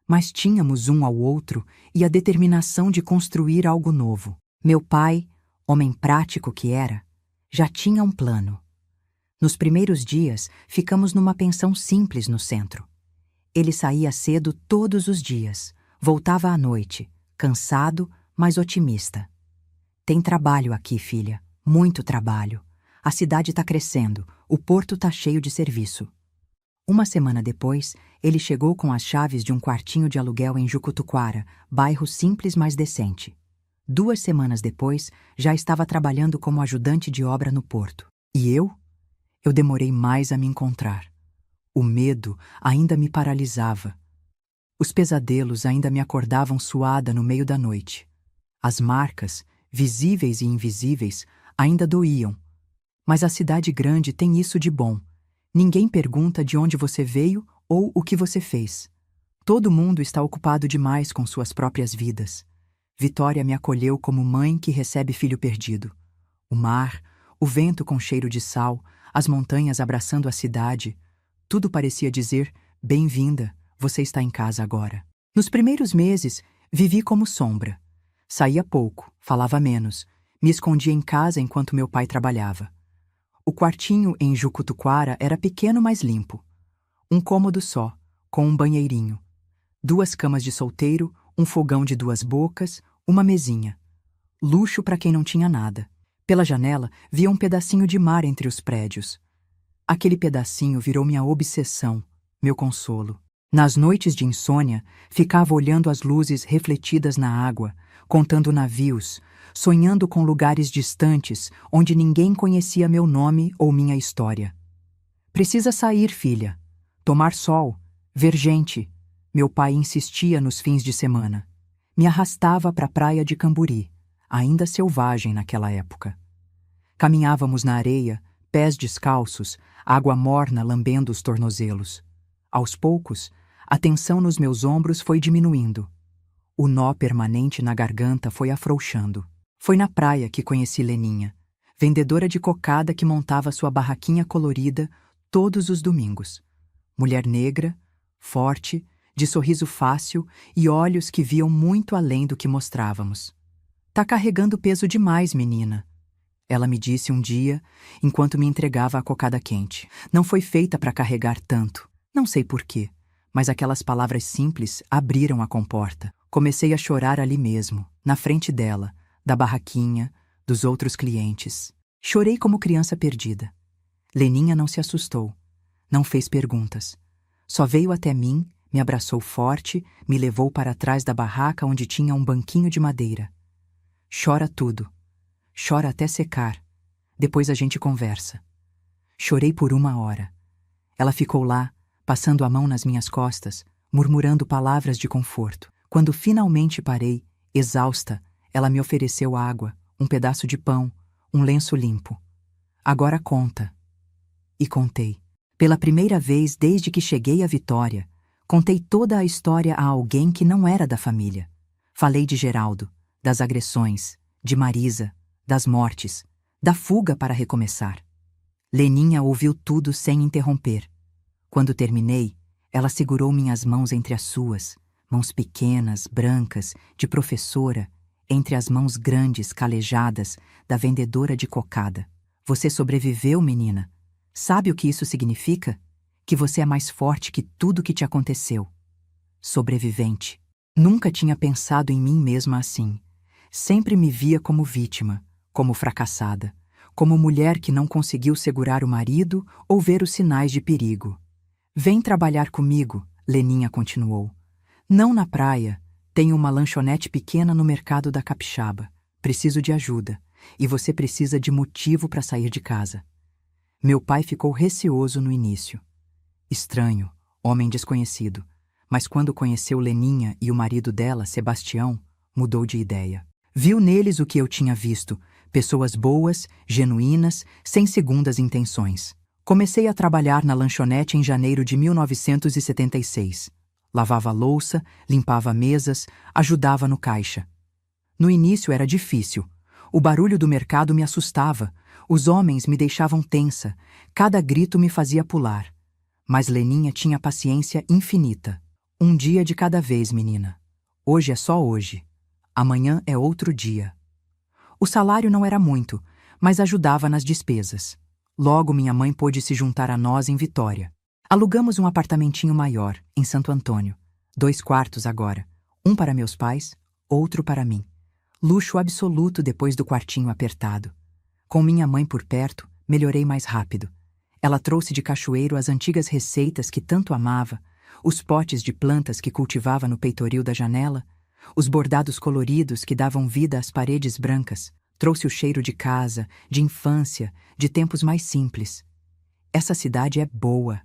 Mas tínhamos um ao outro e a determinação de construir algo novo. Meu pai, homem prático que era, já tinha um plano. Nos primeiros dias, ficamos numa pensão simples no centro. Ele saía cedo todos os dias, voltava à noite, cansado, mas otimista. Tem trabalho aqui, filha, muito trabalho. A cidade está crescendo, o porto está cheio de serviço. Uma semana depois, ele chegou com as chaves de um quartinho de aluguel em Jucutuquara, bairro simples mas decente. 2 semanas depois, já estava trabalhando como ajudante de obra no porto. E eu? Eu demorei mais a me encontrar. O medo ainda me paralisava. Os pesadelos ainda me acordavam suada no meio da noite. As marcas, visíveis e invisíveis, ainda doíam. Mas a cidade grande tem isso de bom. Ninguém pergunta de onde você veio ou o que você fez. Todo mundo está ocupado demais com suas próprias vidas. Vitória me acolheu como mãe que recebe filho perdido. O mar, o vento com cheiro de sal, as montanhas abraçando a cidade, tudo parecia dizer, bem-vinda, você está em casa agora. Nos primeiros meses, vivi como sombra. Saía pouco, falava menos, me escondia em casa enquanto meu pai trabalhava. O quartinho em Jucutuquara era pequeno, mas limpo. Um cômodo só, com um banheirinho. 2 camas de solteiro, um fogão de 2 bocas, uma mesinha. Luxo para quem não tinha nada. Pela janela, via um pedacinho de mar entre os prédios. Aquele pedacinho virou minha obsessão, meu consolo. Nas noites de insônia, ficava olhando as luzes refletidas na água, contando navios, sonhando com lugares distantes onde ninguém conhecia meu nome ou minha história. Precisa sair, filha. Tomar sol, ver gente. Meu pai insistia nos fins de semana. Me arrastava para a praia de Camburi, ainda selvagem naquela época. Caminhávamos na areia, pés descalços, água morna lambendo os tornozelos. Aos poucos, a tensão nos meus ombros foi diminuindo. O nó permanente na garganta foi afrouxando. Foi na praia que conheci Leninha, vendedora de cocada que montava sua barraquinha colorida todos os domingos. Mulher negra, forte, de sorriso fácil e olhos que viam muito além do que mostrávamos. Tá carregando peso demais, menina. Ela me disse um dia, enquanto me entregava a cocada quente. Não foi feita para carregar tanto. Não sei porquê, mas aquelas palavras simples abriram a comporta. Comecei a chorar ali mesmo, na frente dela, da barraquinha, dos outros clientes. Chorei como criança perdida. Leninha não se assustou. Não fez perguntas. Só veio até mim, me abraçou forte, me levou para trás da barraca onde tinha um banquinho de madeira. Chora tudo. Chora até secar. Depois a gente conversa. Chorei por 1 hora. Ela ficou lá, passando a mão nas minhas costas, murmurando palavras de conforto. Quando finalmente parei, exausta, ela me ofereceu água, um pedaço de pão, um lenço limpo. Agora conta. E contei. Pela primeira vez desde que cheguei à Vitória, contei toda a história a alguém que não era da família. Falei de Geraldo, das agressões, de Marisa, das mortes, da fuga para recomeçar. Leninha ouviu tudo sem interromper. Quando terminei, ela segurou minhas mãos entre as suas, mãos pequenas, brancas, de professora, entre as mãos grandes, calejadas, da vendedora de cocada. Você sobreviveu, menina. Sabe o que isso significa? Que você é mais forte que tudo que te aconteceu. Sobrevivente. Nunca tinha pensado em mim mesma assim. Sempre me via como vítima, como fracassada, como mulher que não conseguiu segurar o marido ou ver os sinais de perigo. Vem trabalhar comigo, Leninha continuou. Não na praia. Tenho uma lanchonete pequena no mercado da Capixaba. Preciso de ajuda. E você precisa de motivo para sair de casa. Meu pai ficou receoso no início. Estranho, homem desconhecido. Mas quando conheceu Leninha e o marido dela, Sebastião, mudou de ideia. Viu neles o que eu tinha visto. Pessoas boas, genuínas, sem segundas intenções. Comecei a trabalhar na lanchonete em janeiro de 1976. Lavava louça, limpava mesas, ajudava no caixa. No início era difícil. O barulho do mercado me assustava. Os homens me deixavam tensa. Cada grito me fazia pular. Mas Leninha tinha paciência infinita. Um dia de cada vez, menina. Hoje é só hoje. Amanhã é outro dia. O salário não era muito, mas ajudava nas despesas. Logo minha mãe pôde se juntar a nós em Vitória. Alugamos um apartamentinho maior, em Santo Antônio. 2 quartos agora. Um para meus pais, outro para mim. Luxo absoluto depois do quartinho apertado. Com minha mãe por perto, melhorei mais rápido. Ela trouxe de Cachoeiro as antigas receitas que tanto amava, os potes de plantas que cultivava no peitoril da janela, os bordados coloridos que davam vida às paredes brancas. Trouxe o cheiro de casa, de infância, de tempos mais simples. Essa cidade é boa,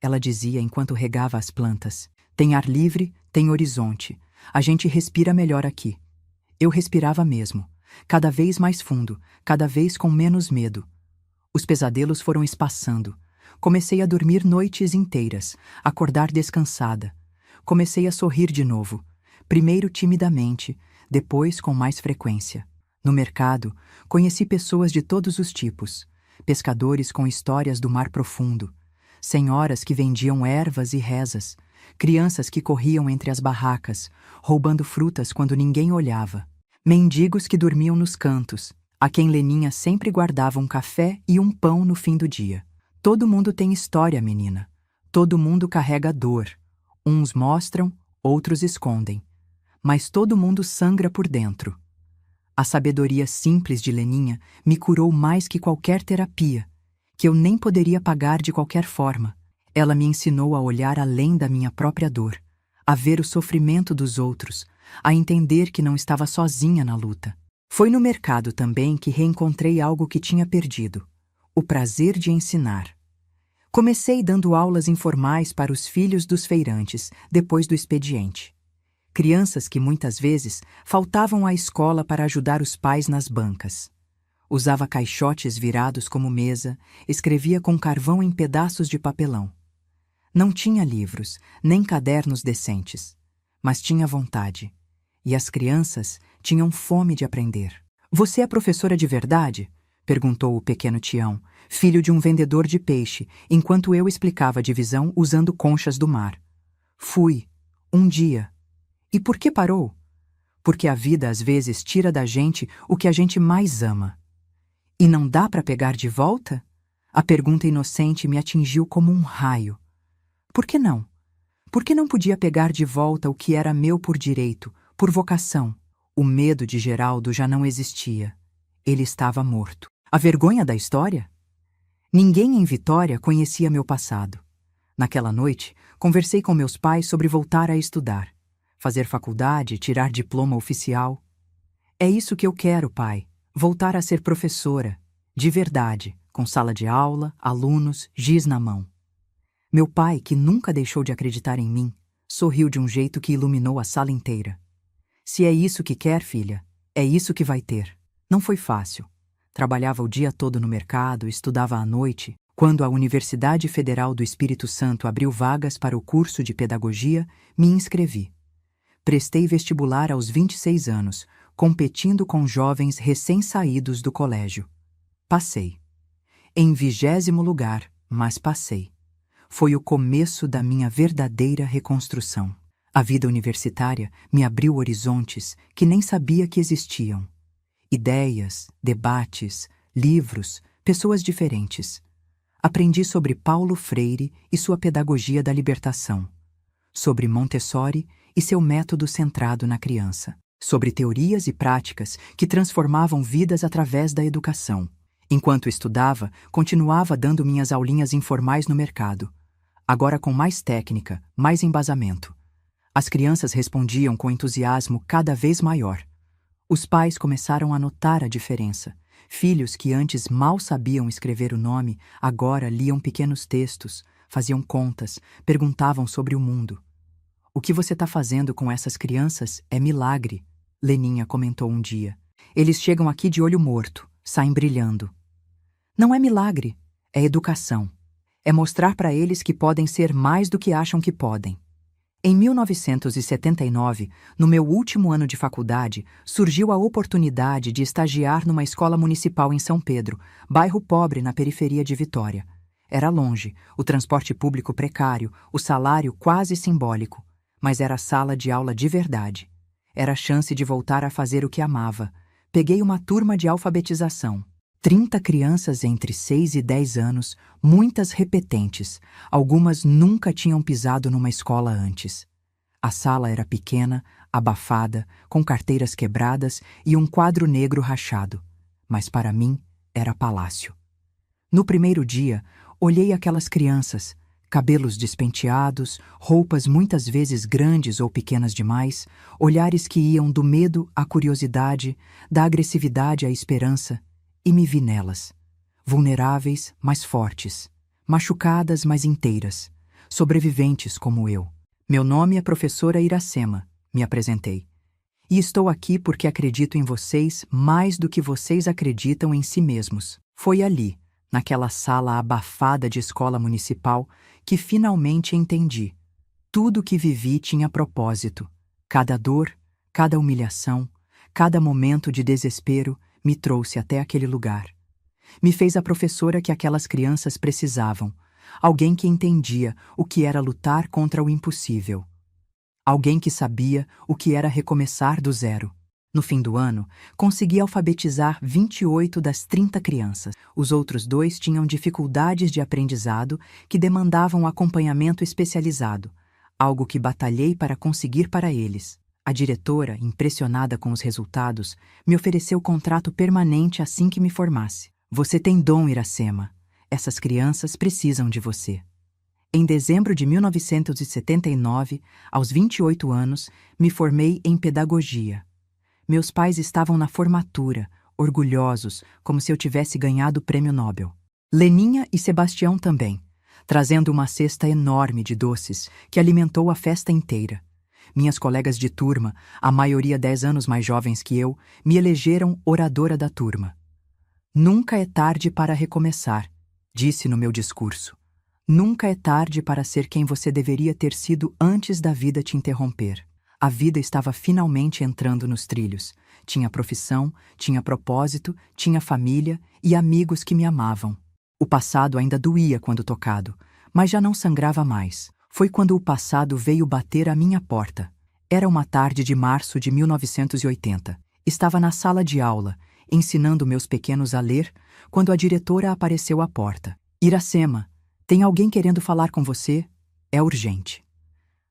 ela dizia enquanto regava as plantas. Tem ar livre, tem horizonte. A gente respira melhor aqui. Eu respirava mesmo, cada vez mais fundo, cada vez com menos medo. Os pesadelos foram espaçando. Comecei a dormir noites inteiras, acordar descansada. Comecei a sorrir de novo, primeiro timidamente, depois com mais frequência. No mercado, conheci pessoas de todos os tipos, pescadores com histórias do mar profundo, senhoras que vendiam ervas e rezas, crianças que corriam entre as barracas, roubando frutas quando ninguém olhava, mendigos que dormiam nos cantos, a quem Leninha sempre guardava um café e um pão no fim do dia. Todo mundo tem história, menina. Todo mundo carrega dor. Uns mostram, outros escondem. Mas todo mundo sangra por dentro. A sabedoria simples de Leninha me curou mais que qualquer terapia, que eu nem poderia pagar de qualquer forma. Ela me ensinou a olhar além da minha própria dor, a ver o sofrimento dos outros, a entender que não estava sozinha na luta. Foi no mercado também que reencontrei algo que tinha perdido: o prazer de ensinar. Comecei dando aulas informais para os filhos dos feirantes, depois do expediente. Crianças que muitas vezes faltavam à escola para ajudar os pais nas bancas. Usava caixotes virados como mesa, escrevia com carvão em pedaços de papelão. Não tinha livros, nem cadernos decentes, mas tinha vontade. E as crianças tinham fome de aprender. Você é professora de verdade? Perguntou o pequeno Tião, filho de um vendedor de peixe, enquanto eu explicava a divisão usando conchas do mar. Fui, um dia. E por que parou? Porque a vida às vezes tira da gente o que a gente mais ama. E não dá para pegar de volta? A pergunta inocente me atingiu como um raio. Por que não? Por que não podia pegar de volta o que era meu por direito, por vocação? O medo de Geraldo já não existia. Ele estava morto. A vergonha da história? Ninguém em Vitória conhecia meu passado. Naquela noite, conversei com meus pais sobre voltar a estudar, fazer faculdade, tirar diploma oficial. É isso que eu quero, pai. Voltar a ser professora, de verdade, com sala de aula, alunos, giz na mão. Meu pai, que nunca deixou de acreditar em mim, sorriu de um jeito que iluminou a sala inteira. Se é isso que quer, filha, é isso que vai ter. Não foi fácil. Trabalhava o dia todo no mercado, estudava à noite. Quando a Universidade Federal do Espírito Santo abriu vagas para o curso de pedagogia, me inscrevi. Prestei vestibular aos 26 anos, competindo com jovens recém-saídos do colégio. Passei. Em 20º lugar, mas passei. Foi o começo da minha verdadeira reconstrução. A vida universitária me abriu horizontes que nem sabia que existiam. Ideias, debates, livros, pessoas diferentes. Aprendi sobre Paulo Freire e sua pedagogia da libertação, sobre Montessori e seu método centrado na criança, sobre teorias e práticas que transformavam vidas através da educação. Enquanto estudava, continuava dando minhas aulinhas informais no mercado, agora com mais técnica, mais embasamento. As crianças respondiam com entusiasmo cada vez maior. Os pais começaram a notar a diferença. Filhos que antes mal sabiam escrever o nome, agora liam pequenos textos, faziam contas, perguntavam sobre o mundo. O que você está fazendo com essas crianças é milagre, Leninha comentou um dia. Eles chegam aqui de olho morto, saem brilhando. Não é milagre, é educação. É mostrar para eles que podem ser mais do que acham que podem. Em 1979, no meu último ano de faculdade, surgiu a oportunidade de estagiar numa escola municipal em São Pedro, bairro pobre na periferia de Vitória. Era longe, o transporte público precário, o salário quase simbólico, mas era sala de aula de verdade. Era a chance de voltar a fazer o que amava. Peguei uma turma de alfabetização. 30 crianças entre 6 e 10 anos, muitas repetentes. Algumas nunca tinham pisado numa escola antes. A sala era pequena, abafada, com carteiras quebradas e um quadro negro rachado. Mas para mim, era palácio. No primeiro dia, olhei aquelas crianças, cabelos despenteados, roupas muitas vezes grandes ou pequenas demais, olhares que iam do medo à curiosidade, da agressividade à esperança, e me vi nelas, vulneráveis, mas fortes, machucadas, mas inteiras, sobreviventes como eu. Meu nome é professora Iracema, me apresentei. E estou aqui porque acredito em vocês mais do que vocês acreditam em si mesmos. Foi ali, naquela sala abafada de escola municipal, que finalmente entendi. Tudo o que vivi tinha propósito. Cada dor, cada humilhação, cada momento de desespero me trouxe até aquele lugar. Me fez a professora que aquelas crianças precisavam, alguém que entendia o que era lutar contra o impossível. Alguém que sabia o que era recomeçar do zero. No fim do ano, consegui alfabetizar 28 das 30 crianças. Os outros 2 tinham dificuldades de aprendizado que demandavam acompanhamento especializado, algo que batalhei para conseguir para eles. A diretora, impressionada com os resultados, me ofereceu contrato permanente assim que me formasse. Você tem dom, Iracema. Essas crianças precisam de você. Em dezembro de 1979, aos 28 anos, me formei em pedagogia. Meus pais estavam na formatura, orgulhosos, como se eu tivesse ganhado o prêmio Nobel. Leninha e Sebastião também, trazendo uma cesta enorme de doces que alimentou a festa inteira. Minhas colegas de turma, a maioria 10 anos mais jovens que eu, me elegeram oradora da turma. Nunca é tarde para recomeçar, disse no meu discurso. Nunca é tarde para ser quem você deveria ter sido antes da vida te interromper. A vida estava finalmente entrando nos trilhos. Tinha profissão, tinha propósito, tinha família e amigos que me amavam. O passado ainda doía quando tocado, mas já não sangrava mais. Foi quando o passado veio bater à minha porta. Era uma tarde de março de 1980. Estava na sala de aula, ensinando meus pequenos a ler, quando a diretora apareceu à porta. Iracema, tem alguém querendo falar com você? É urgente.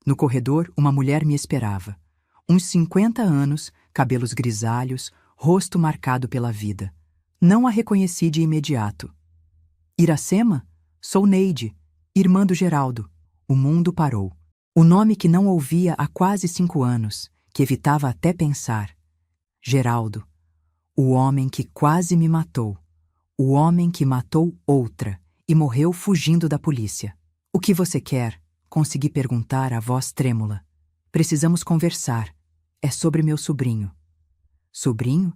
No corredor, uma mulher me esperava. Uns 50 anos, cabelos grisalhos, rosto marcado pela vida. Não a reconheci de imediato. Iracema? Sou Neide, irmã do Geraldo. O mundo parou. O nome que não ouvia há quase 5 anos, que evitava até pensar. Geraldo. O homem que quase me matou. O homem que matou outra e morreu fugindo da polícia. O que você quer? Consegui perguntar à voz trêmula. Precisamos conversar. É sobre meu sobrinho. Sobrinho?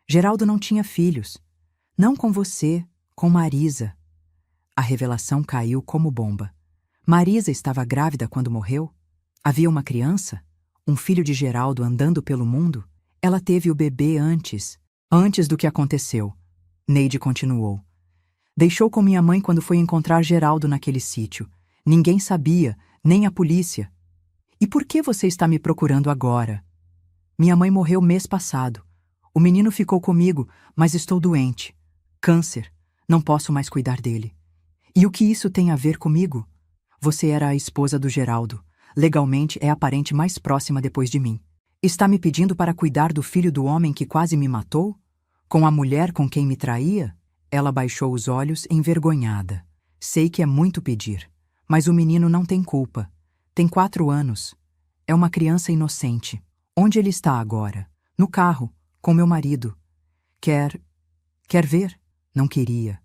Geraldo não tinha filhos. Não com você, com Marisa. A revelação caiu como bomba. Marisa estava grávida quando morreu? Havia uma criança? Um filho de Geraldo andando pelo mundo? Ela teve o bebê antes do que aconteceu. Neide continuou. Deixou com minha mãe quando foi encontrar Geraldo naquele sítio. Ninguém sabia, nem a polícia. E por que você está me procurando agora? Minha mãe morreu mês passado. O menino ficou comigo, mas estou doente. Câncer. Não posso mais cuidar dele. E o que isso tem a ver comigo? Você era a esposa do Geraldo. Legalmente é a parente mais próxima depois de mim. Está me pedindo para cuidar do filho do homem que quase me matou? Com a mulher com quem me traía? Ela baixou os olhos envergonhada. Sei que é muito pedir, mas o menino não tem culpa. Tem 4 anos. É uma criança inocente. Onde ele está agora? No carro, com meu marido. Quer ver? Não queria.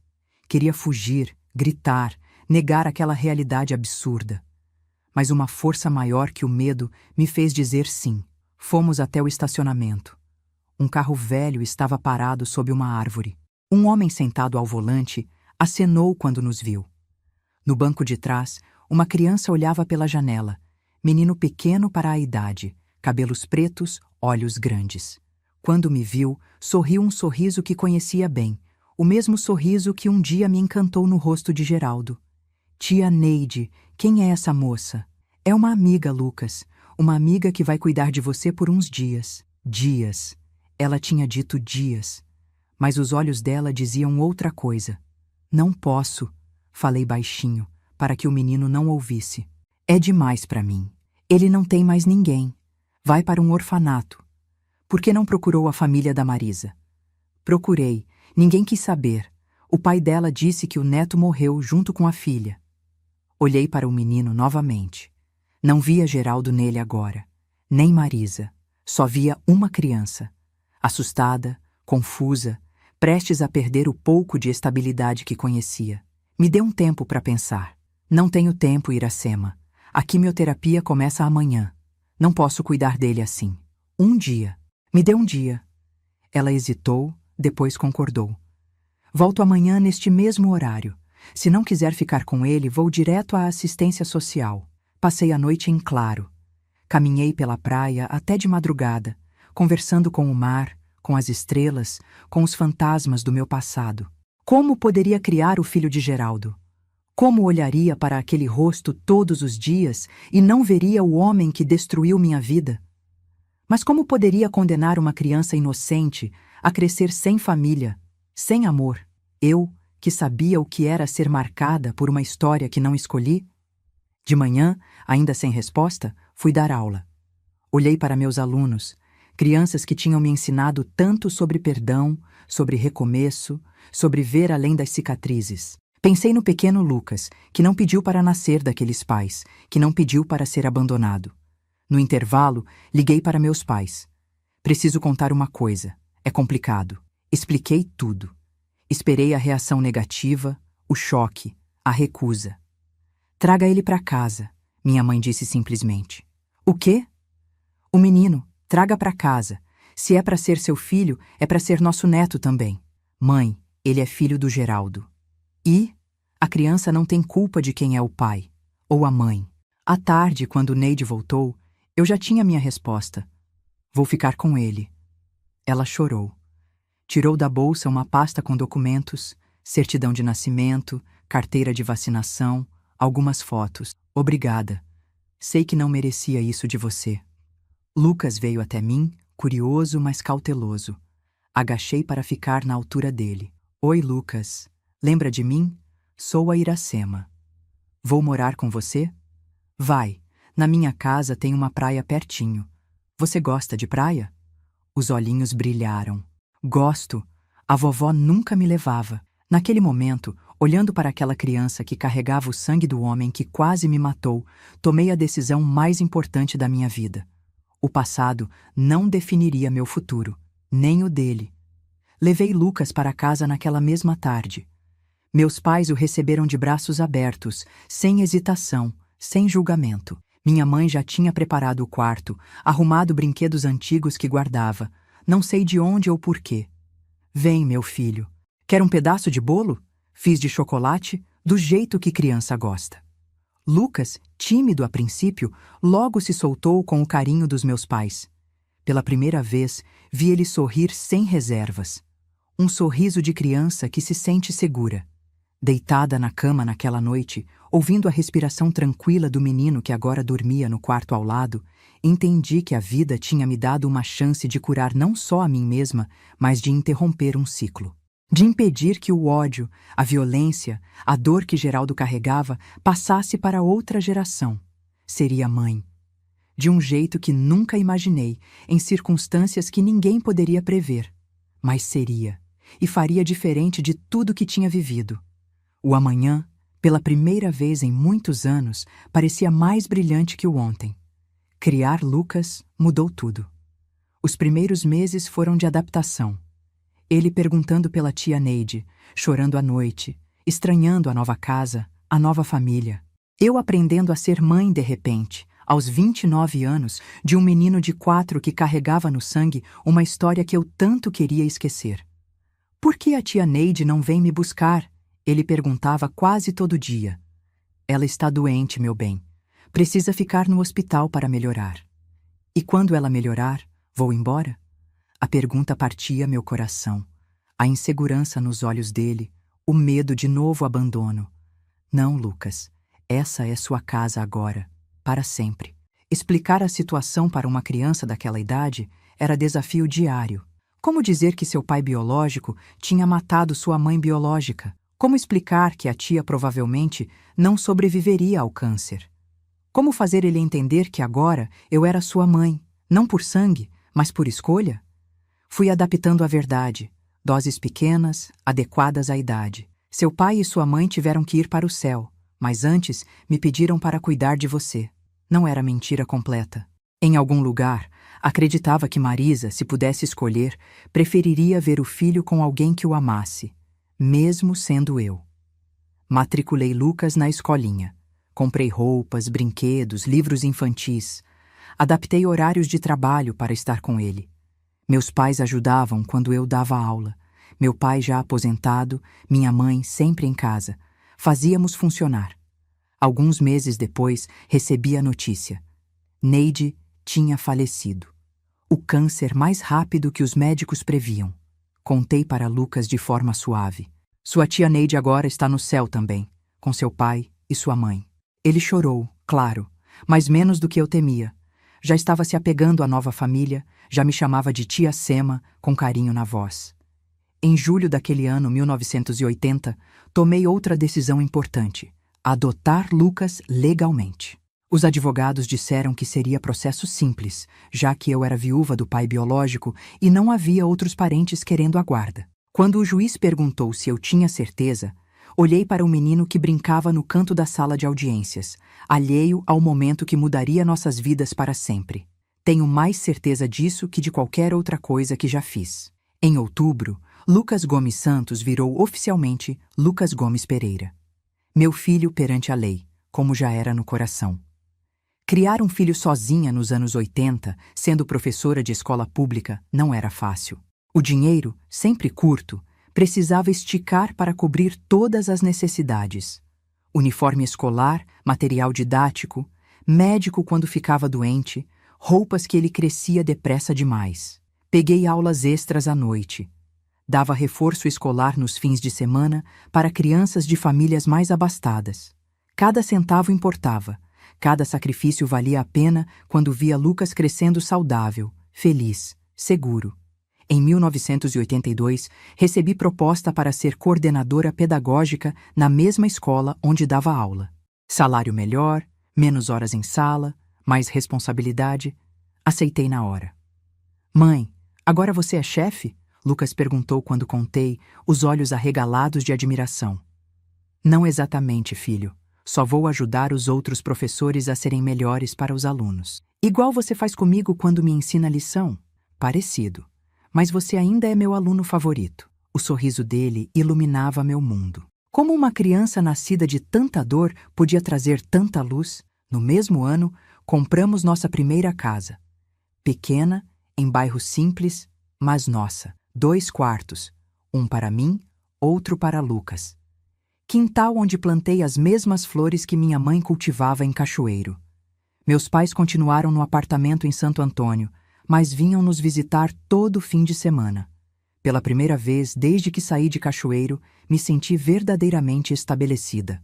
Queria fugir, gritar, negar aquela realidade absurda. Mas uma força maior que o medo me fez dizer sim. Fomos até o estacionamento. Um carro velho estava parado sob uma árvore. Um homem sentado ao volante acenou quando nos viu. No banco de trás, uma criança olhava pela janela. Menino pequeno para a idade, cabelos pretos, olhos grandes. Quando me viu, sorriu um sorriso que conhecia bem, o mesmo sorriso que um dia me encantou no rosto de Geraldo. Tia Neide, quem é essa moça? É uma amiga, Lucas. Uma amiga que vai cuidar de você por uns dias. Dias. Ela tinha dito dias. Mas os olhos dela diziam outra coisa. Não posso, falei baixinho, para que o menino não ouvisse. É demais para mim. Ele não tem mais ninguém. Vai para um orfanato. Por que não procurou a família da Marisa? Procurei. Ninguém quis saber. O pai dela disse que o neto morreu junto com a filha. Olhei para o menino novamente. Não via Geraldo nele agora, nem Marisa. Só via uma criança, assustada, confusa, prestes a perder o pouco de estabilidade que conhecia. Me dê um tempo para pensar. Não tenho tempo, Iracema. A quimioterapia começa amanhã. Não posso cuidar dele assim. Um dia. Me dê um dia. Ela hesitou, depois concordou. Volto amanhã neste mesmo horário. Se não quiser ficar com ele, vou direto à assistência social. Passei a noite em claro. Caminhei pela praia até de madrugada, conversando com o mar, com as estrelas, com os fantasmas do meu passado. Como poderia criar o filho de Geraldo? Como olharia para aquele rosto todos os dias e não veria o homem que destruiu minha vida? Mas como poderia condenar uma criança inocente a crescer sem família, sem amor? Eu, que sabia o que era ser marcada por uma história que não escolhi? De manhã, ainda sem resposta, fui dar aula. Olhei para meus alunos, crianças que tinham me ensinado tanto sobre perdão, sobre recomeço, sobre ver além das cicatrizes. Pensei no pequeno Lucas, que não pediu para nascer daqueles pais, que não pediu para ser abandonado. No intervalo, liguei para meus pais. Preciso contar uma coisa. É complicado. Expliquei tudo. Esperei a reação negativa, o choque, a recusa. Traga ele para casa, minha mãe disse simplesmente. O quê? O menino, traga para casa. Se é para ser seu filho, é para ser nosso neto também. Mãe, ele é filho do Geraldo. E a criança não tem culpa de quem é o pai ou a mãe. À tarde, quando Neide voltou, eu já tinha minha resposta. Vou ficar com ele. Ela chorou. Tirou da bolsa uma pasta com documentos, certidão de nascimento, carteira de vacinação, algumas fotos. Obrigada. Sei que não merecia isso de você. Lucas veio até mim, curioso, mas cauteloso. Agachei para ficar na altura dele. Oi, Lucas. Lembra de mim? Sou a Iracema. Vou morar com você? Vai. Na minha casa tem uma praia pertinho. Você gosta de praia? Os olhinhos brilharam. Gosto. A vovó nunca me levava. Naquele momento, Olhando para aquela criança que carregava o sangue do homem que quase me matou, tomei a decisão mais importante da minha vida. O passado não definiria meu futuro, nem o dele. Levei Lucas para casa naquela mesma tarde. Meus pais o receberam de braços abertos, sem hesitação, sem julgamento. Minha mãe já tinha preparado o quarto, arrumado brinquedos antigos que guardava, não sei de onde ou porquê. Vem, meu filho. Quer um pedaço de bolo? Fiz de chocolate, do jeito que criança gosta. Lucas, tímido a princípio, logo se soltou com o carinho dos meus pais. Pela primeira vez, vi ele sorrir sem reservas. Um sorriso de criança que se sente segura. Deitada na cama naquela noite, ouvindo a respiração tranquila do menino que agora dormia no quarto ao lado, entendi que a vida tinha me dado uma chance de curar não só a mim mesma, mas de interromper um ciclo. De impedir que o ódio, a violência, a dor que Geraldo carregava passasse para outra geração. Seria mãe. De um jeito que nunca imaginei, em circunstâncias que ninguém poderia prever. Mas seria, e faria diferente de tudo que tinha vivido. O amanhã, pela primeira vez em muitos anos, parecia mais brilhante que o ontem. Criar Lucas mudou tudo. Os primeiros meses foram de adaptação. Ele perguntando pela tia Neide, chorando à noite, estranhando a nova casa, a nova família. Eu aprendendo a ser mãe de repente, aos 29 anos, de um menino de 4 que carregava no sangue uma história que eu tanto queria esquecer. Por que a tia Neide não vem me buscar? Ele perguntava quase todo dia. Ela está doente, meu bem. Precisa ficar no hospital para melhorar. E quando ela melhorar, vou embora? A pergunta partia meu coração. A insegurança nos olhos dele, o medo de novo abandono. Não, Lucas, essa é sua casa agora, para sempre. Explicar a situação para uma criança daquela idade era desafio diário. Como dizer que seu pai biológico tinha matado sua mãe biológica? Como explicar que a tia provavelmente não sobreviveria ao câncer? Como fazer ele entender que agora eu era sua mãe, não por sangue, mas por escolha? Fui adaptando a verdade, doses pequenas, adequadas à idade. Seu pai e sua mãe tiveram que ir para o céu, mas antes me pediram para cuidar de você. Não era mentira completa. Em algum lugar, acreditava que Marisa, se pudesse escolher, preferiria ver o filho com alguém que o amasse, mesmo sendo eu. Matriculei Lucas na escolinha. Comprei roupas, brinquedos, livros infantis. Adaptei horários de trabalho para estar com ele. Meus pais ajudavam quando eu dava aula. Meu pai já aposentado, minha mãe sempre em casa. Fazíamos funcionar. Alguns meses depois, recebi a notícia. Neide tinha falecido. O câncer mais rápido que os médicos previam. Contei para Lucas de forma suave. Sua tia Neide agora está no céu também, com seu pai e sua mãe. Ele chorou, claro, mas menos do que eu temia. Já estava se apegando à nova família, já me chamava de tia Sema, com carinho na voz. Em julho daquele ano, 1980, tomei outra decisão importante: adotar Lucas legalmente. Os advogados disseram que seria processo simples, já que eu era viúva do pai biológico e não havia outros parentes querendo a guarda. Quando o juiz perguntou se eu tinha certeza, olhei para o menino que brincava no canto da sala de audiências, alheio ao momento que mudaria nossas vidas para sempre. Tenho mais certeza disso que de qualquer outra coisa que já fiz. Em outubro, Lucas Gomes Santos virou oficialmente Lucas Gomes Pereira. Meu filho perante a lei, como já era no coração. Criar um filho sozinha nos anos 80, sendo professora de escola pública, não era fácil. O dinheiro, sempre curto, precisava esticar para cobrir todas as necessidades. Uniforme escolar, material didático, médico quando ficava doente, roupas que ele crescia depressa demais. Peguei aulas extras à noite. Dava reforço escolar nos fins de semana para crianças de famílias mais abastadas. Cada centavo importava. Cada sacrifício valia a pena quando via Lucas crescendo saudável, feliz, seguro. Em 1982, recebi proposta para ser coordenadora pedagógica na mesma escola onde dava aula. Salário melhor, menos horas em sala, mais responsabilidade. Aceitei na hora. Mãe, agora você é chefe? Lucas perguntou quando contei, os olhos arregalados de admiração. Não exatamente, filho. Só vou ajudar os outros professores a serem melhores para os alunos. Igual você faz comigo quando me ensina lição. Parecido. Mas você ainda é meu aluno favorito. O sorriso dele iluminava meu mundo. Como uma criança nascida de tanta dor podia trazer tanta luz? No mesmo ano, compramos nossa primeira casa. Pequena, em bairro simples, mas nossa. 2 quartos. Um para mim, outro para Lucas. Quintal onde plantei as mesmas flores que minha mãe cultivava em Cachoeiro. Meus pais continuaram no apartamento em Santo Antônio, mas vinham nos visitar todo fim de semana. Pela primeira vez desde que saí de Cachoeiro, me senti verdadeiramente estabelecida.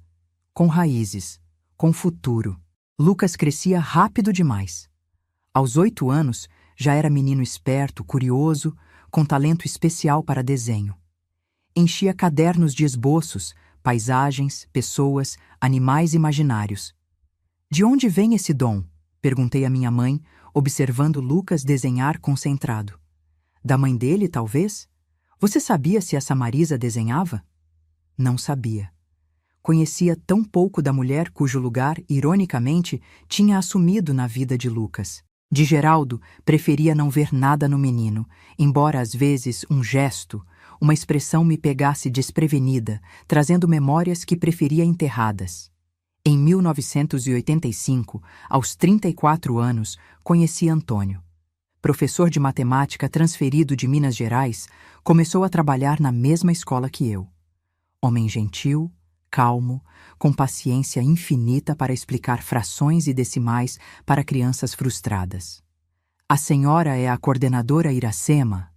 Com raízes, com futuro. Lucas crescia rápido demais. Aos 8 anos, já era menino esperto, curioso, com talento especial para desenho. Enchia cadernos de esboços, paisagens, pessoas, animais imaginários. De onde vem esse dom? Perguntei à minha mãe, observando Lucas desenhar concentrado. Da mãe dele, talvez? Você sabia se essa Marisa desenhava? Não sabia. Conhecia tão pouco da mulher cujo lugar, ironicamente, tinha assumido na vida de Lucas. De Geraldo, preferia não ver nada no menino, embora às vezes um gesto, uma expressão me pegasse desprevenida, trazendo memórias que preferia enterradas. Em 1985, aos 34 anos, conheci Antônio. Professor de matemática transferido de Minas Gerais, começou a trabalhar na mesma escola que eu. Homem gentil, calmo, com paciência infinita para explicar frações e decimais para crianças frustradas. A senhora é a coordenadora Iracema?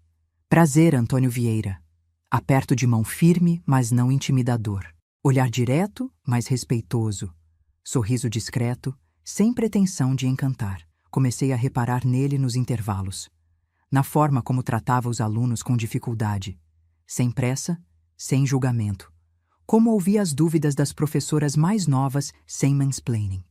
Prazer, Antônio Vieira. Aperto de mão firme, mas não intimidador. Olhar direto, mas respeitoso. Sorriso discreto, sem pretensão de encantar. Comecei a reparar nele nos intervalos. Na forma como tratava os alunos com dificuldade. Sem pressa, sem julgamento. Como ouvia as dúvidas das professoras mais novas sem mansplaining.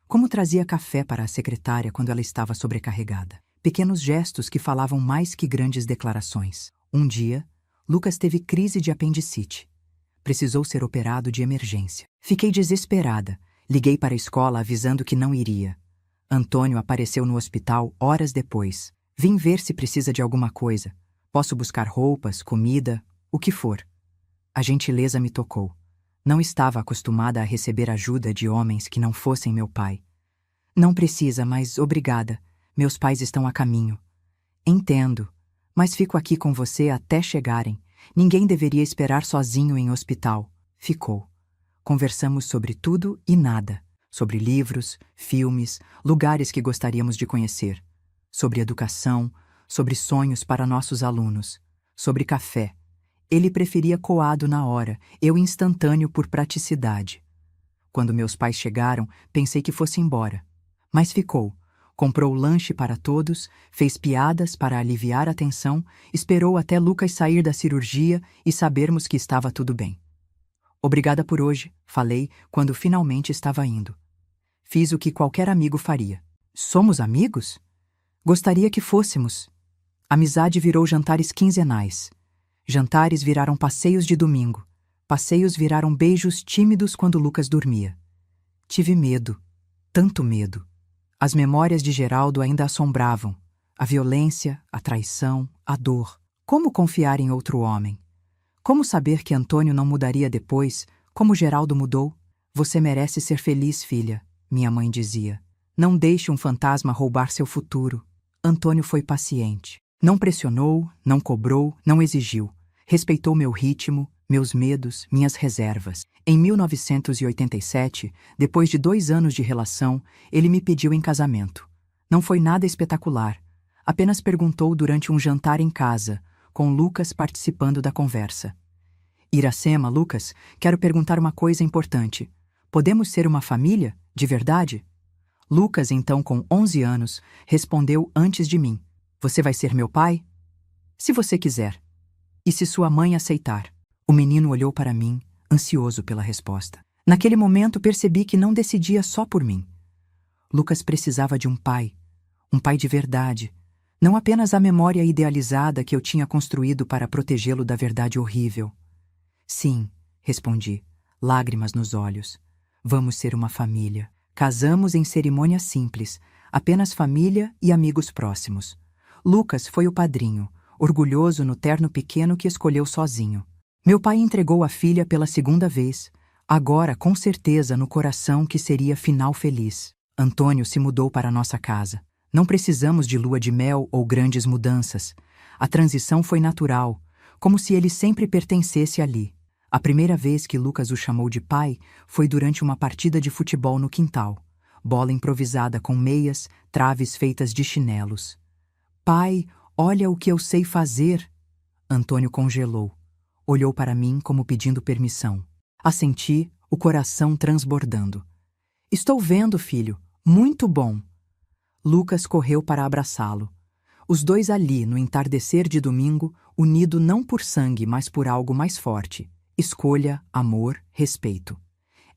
Como trazia café para a secretária quando ela estava sobrecarregada. Pequenos gestos que falavam mais que grandes declarações. Um dia, Lucas teve crise de apendicite. Precisou ser operado de emergência. Fiquei desesperada. Liguei para a escola avisando que não iria. Antônio apareceu no hospital horas depois. Vim ver se precisa de alguma coisa. Posso buscar roupas, comida, o que for. A gentileza me tocou. Não estava acostumada a receber ajuda de homens que não fossem meu pai. Não precisa, mas obrigada. Meus pais estão a caminho. Entendo. Mas fico aqui com você até chegarem. Ninguém deveria esperar sozinho em hospital. Ficou. Conversamos sobre tudo e nada. Sobre livros, filmes, lugares que gostaríamos de conhecer. Sobre educação, sobre sonhos para nossos alunos. Sobre café. Ele preferia coado na hora, eu instantâneo por praticidade. Quando meus pais chegaram, pensei que fosse embora. Mas ficou. Comprou lanche para todos, fez piadas para aliviar a tensão, esperou até Lucas sair da cirurgia e sabermos que estava tudo bem. Obrigada por hoje, falei quando finalmente estava indo. Fiz o que qualquer amigo faria. Somos amigos? Gostaria que fôssemos. Amizade virou jantares quinzenais. Jantares viraram passeios de domingo. Passeios viraram beijos tímidos quando Lucas dormia. Tive medo. Tanto medo. As memórias de Geraldo ainda assombravam. A violência, a traição, a dor. Como confiar em outro homem? Como saber que Antônio não mudaria depois, como Geraldo mudou? Você merece ser feliz, filha, minha mãe dizia. Não deixe um fantasma roubar seu futuro. Antônio foi paciente. Não pressionou, não cobrou, não exigiu. Respeitou meu ritmo, meus medos, minhas reservas. Em 1987, depois de 2 anos de relação, ele me pediu em casamento. Não foi nada espetacular. Apenas perguntou durante um jantar em casa, com Lucas participando da conversa. Iracema, Lucas, quero perguntar uma coisa importante. Podemos ser uma família, de verdade? Lucas, então com 11 anos, respondeu antes de mim. Você vai ser meu pai? Se você quiser. E se sua mãe aceitar? O menino olhou para mim, ansioso pela resposta. Naquele momento percebi que não decidia só por mim. Lucas precisava de um pai de verdade, não apenas a memória idealizada que eu tinha construído para protegê-lo da verdade horrível. Sim, respondi, lágrimas nos olhos. Vamos ser uma família. Casamos em cerimônia simples, apenas família e amigos próximos. Lucas foi o padrinho, orgulhoso no terno pequeno que escolheu sozinho. Meu pai entregou a filha pela segunda vez, agora com certeza no coração que seria final feliz. Antônio se mudou para nossa casa. Não precisamos de lua de mel ou grandes mudanças. A transição foi natural, como se ele sempre pertencesse ali. A primeira vez que Lucas o chamou de pai foi durante uma partida de futebol no quintal. Bola improvisada com meias, traves feitas de chinelos. Pai, olha o que eu sei fazer. Antônio congelou. Olhou para mim como pedindo permissão. Assenti, o coração transbordando. Estou vendo, filho. Muito bom. Lucas correu para abraçá-lo. Os dois ali, no entardecer de domingo, unido não por sangue, mas por algo mais forte. Escolha, amor, respeito.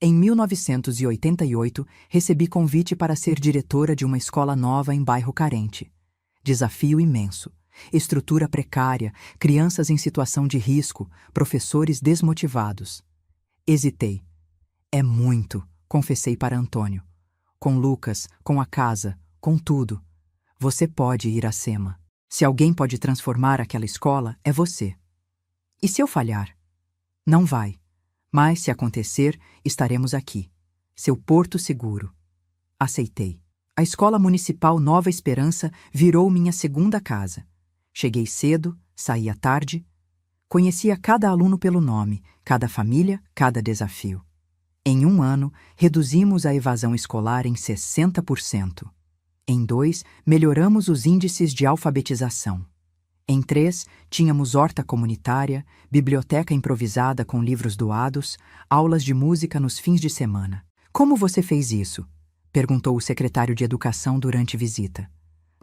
Em 1988, recebi convite para ser diretora de uma escola nova em bairro carente. Desafio imenso. Estrutura precária, crianças em situação de risco, professores desmotivados. Hesitei. É muito, confessei para Antônio. Com Lucas, com a casa, com tudo. Você pode ir a Sema. Se alguém pode transformar aquela escola, é você. E se eu falhar? Não vai. Mas, se acontecer, estaremos aqui. Seu porto seguro. Aceitei. A Escola Municipal Nova Esperança virou minha segunda casa. Cheguei cedo, saí à tarde. Conhecia cada aluno pelo nome, cada família, cada desafio. Em 1 ano, reduzimos a evasão escolar em 60%. Em 2, melhoramos os índices de alfabetização. Em 3, tínhamos horta comunitária, biblioteca improvisada com livros doados, aulas de música nos fins de semana. Como você fez isso? Perguntou o secretário de Educação durante visita.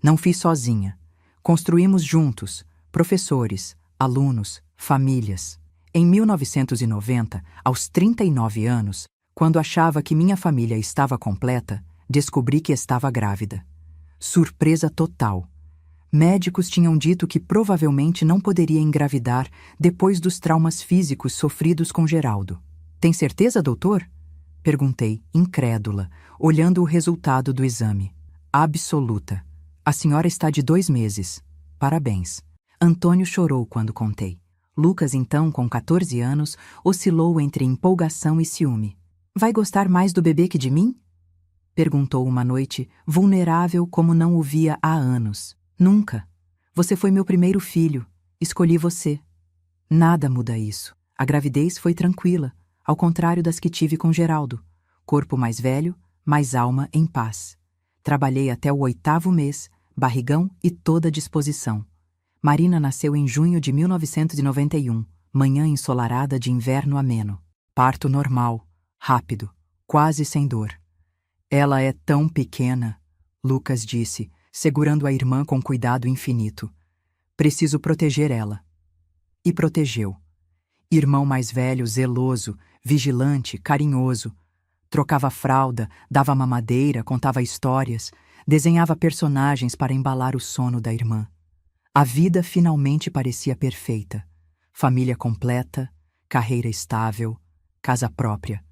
Não fiz sozinha. Construímos juntos, professores, alunos, famílias. Em 1990, aos 39 anos, quando achava que minha família estava completa, descobri que estava grávida. Surpresa total. Médicos tinham dito que provavelmente não poderia engravidar depois dos traumas físicos sofridos com Geraldo. Tem certeza, doutor? Perguntei, incrédula, olhando o resultado do exame. Absoluta. A senhora está de 2 meses. Parabéns. Antônio chorou quando contei. Lucas, então, com 14 anos, oscilou entre empolgação e ciúme. Vai gostar mais do bebê que de mim? Perguntou uma noite, vulnerável como não o via há anos. Nunca. Você foi meu primeiro filho. Escolhi você. Nada muda isso. A gravidez foi tranquila, ao contrário das que tive com Geraldo. Corpo mais velho, mas alma em paz. Trabalhei até o 8º mês, barrigão e toda disposição. Marina nasceu em junho de 1991, manhã ensolarada de inverno ameno. Parto normal, rápido, quase sem dor. Ela é tão pequena, Lucas disse, segurando a irmã com cuidado infinito. Preciso proteger ela. E protegeu. Irmão mais velho, zeloso, vigilante, carinhoso. Trocava fralda, dava mamadeira, contava histórias, desenhava personagens para embalar o sono da irmã. A vida finalmente parecia perfeita. Família completa, carreira estável, casa própria.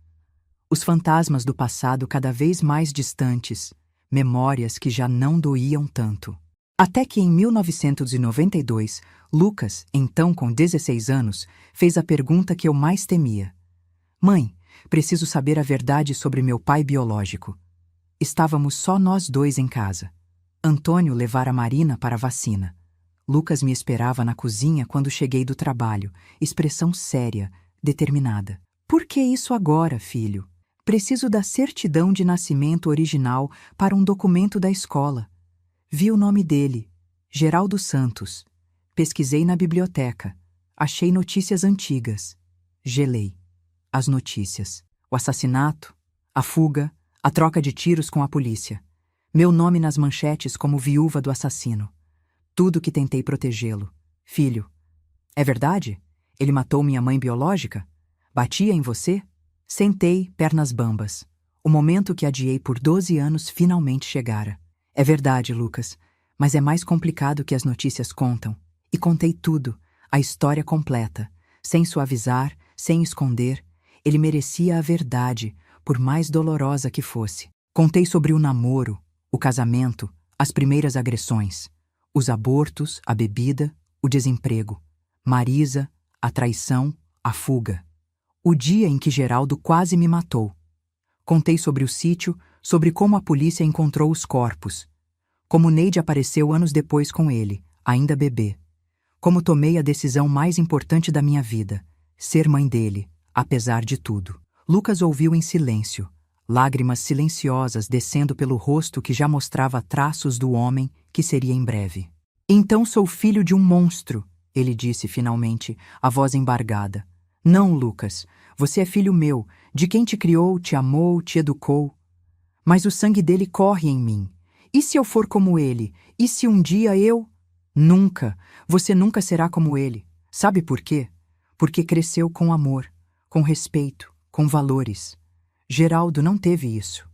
Os fantasmas do passado cada vez mais distantes, memórias que já não doíam tanto. Até que em 1992, Lucas, então com 16 anos, fez a pergunta que eu mais temia. Mãe, preciso saber a verdade sobre meu pai biológico. Estávamos só nós dois em casa. Antônio levara Marina para a vacina. Lucas me esperava na cozinha quando cheguei do trabalho, expressão séria, determinada. Por que isso agora, filho? Preciso da certidão de nascimento original para um documento da escola. Vi o nome dele, Geraldo Santos. Pesquisei na biblioteca. Achei notícias antigas. Gelei. As notícias. O assassinato, a fuga, a troca de tiros com a polícia. Meu nome nas manchetes como viúva do assassino. Tudo que tentei protegê-lo. Filho. É verdade? Ele matou minha mãe biológica? Batia em você? Sentei, pernas bambas. O momento que adiei por 12 anos finalmente chegara. É verdade, Lucas, mas é mais complicado que as notícias contam. E contei tudo, a história completa, sem suavizar, sem esconder. Ele merecia a verdade, por mais dolorosa que fosse. Contei sobre o namoro, o casamento, as primeiras agressões, os abortos, a bebida, o desemprego, Marisa, a traição, a fuga. O dia em que Geraldo quase me matou. Contei sobre o sítio, sobre como a polícia encontrou os corpos. Como Neide apareceu anos depois com ele, ainda bebê. Como tomei a decisão mais importante da minha vida, ser mãe dele, apesar de tudo. Lucas ouviu em silêncio, lágrimas silenciosas descendo pelo rosto que já mostrava traços do homem que seria em breve. Então sou filho de um monstro, ele disse finalmente, a voz embargada. Não, Lucas, você é filho meu, de quem te criou, te amou, te educou. Mas o sangue dele corre em mim. E se eu for como ele? E se um dia eu... Nunca, você nunca será como ele. Sabe por quê? Porque cresceu com amor, com respeito, com valores. Geraldo não teve isso.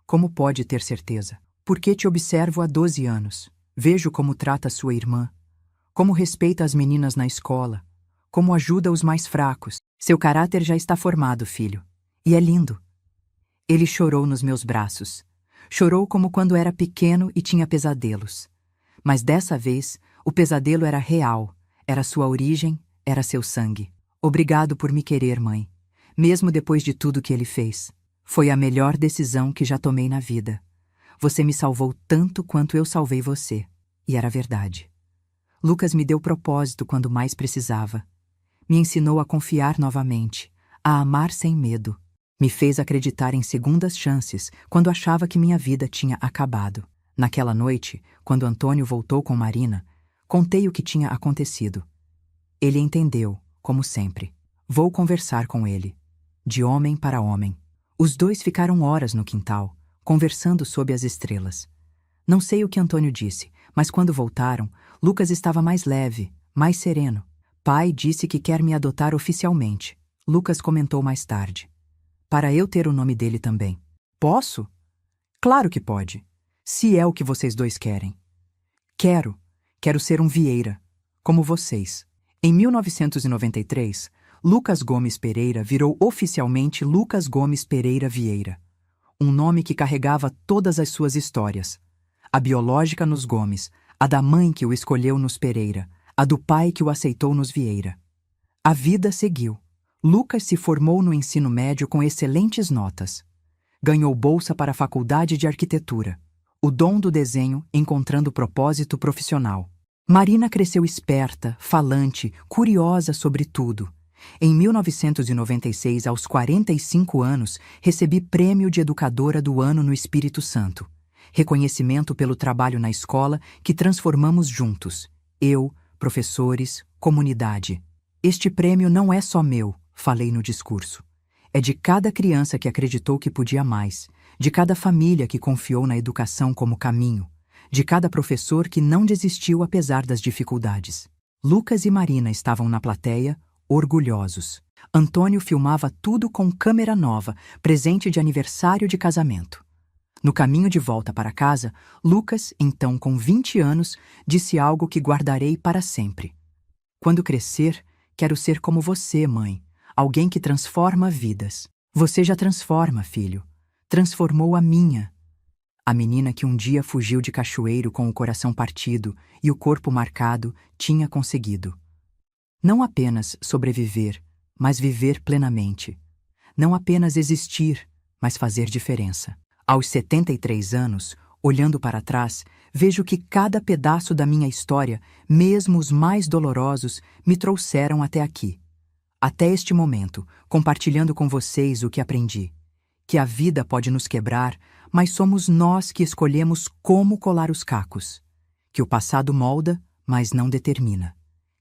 Como pode ter certeza? Porque te observo há 12 anos. Vejo como trata sua irmã, como respeita as meninas na escola, como ajuda os mais fracos. Seu caráter já está formado, filho. E é lindo. Ele chorou nos meus braços. Chorou como quando era pequeno e tinha pesadelos. Mas dessa vez, o pesadelo era real, era sua origem, era seu sangue. Obrigado por me querer, mãe. Mesmo depois de tudo que ele fez. Foi a melhor decisão que já tomei na vida. Você me salvou tanto quanto eu salvei você. E era verdade. Lucas me deu propósito quando mais precisava. Me ensinou a confiar novamente, a amar sem medo. Me fez acreditar em segundas chances quando achava que minha vida tinha acabado. Naquela noite, quando Antônio voltou com Marina, contei o que tinha acontecido. Ele entendeu, como sempre. Vou conversar com ele. De homem para homem. Os dois ficaram horas no quintal, conversando sob as estrelas. Não sei o que Antônio disse, mas quando voltaram, Lucas estava mais leve, mais sereno. Pai disse que quer me adotar oficialmente. Lucas comentou mais tarde. Para eu ter o nome dele também. Posso? Claro que pode. Se é o que vocês dois querem. Quero ser um Vieira, como vocês. Em 1993, Lucas Gomes Pereira virou oficialmente Lucas Gomes Pereira Vieira. Um nome que carregava todas as suas histórias. A biológica nos Gomes, a da mãe que o escolheu nos Pereira, a do pai que o aceitou nos Vieira. A vida seguiu. Lucas se formou no ensino médio com excelentes notas. Ganhou bolsa para a faculdade de arquitetura. O dom do desenho encontrando propósito profissional. Marina cresceu esperta, falante, curiosa sobre tudo. Em 1996, aos 45 anos, recebi Prêmio de Educadora do Ano no Espírito Santo. Reconhecimento pelo trabalho na escola que transformamos juntos. Eu, professores, comunidade. Este prêmio não é só meu, falei no discurso. É de cada criança que acreditou que podia mais, de cada família que confiou na educação como caminho, de cada professor que não desistiu apesar das dificuldades. Lucas e Marina estavam na plateia, orgulhosos. Antônio filmava tudo com câmera nova, presente de aniversário de casamento. No caminho de volta para casa, Lucas, então com 20 anos, disse algo que guardarei para sempre. Quando crescer, quero ser como você, mãe. Alguém que transforma vidas. Você já transforma, filho. Transformou a minha. A menina que um dia fugiu de cachoeiro com o coração partido e o corpo marcado tinha conseguido. Não apenas sobreviver, mas viver plenamente. Não apenas existir, mas fazer diferença. Aos 73 anos, olhando para trás, vejo que cada pedaço da minha história, mesmo os mais dolorosos, me trouxeram até aqui. Até este momento, compartilhando com vocês o que aprendi. Que a vida pode nos quebrar, mas somos nós que escolhemos como colar os cacos. Que o passado molda, mas não determina.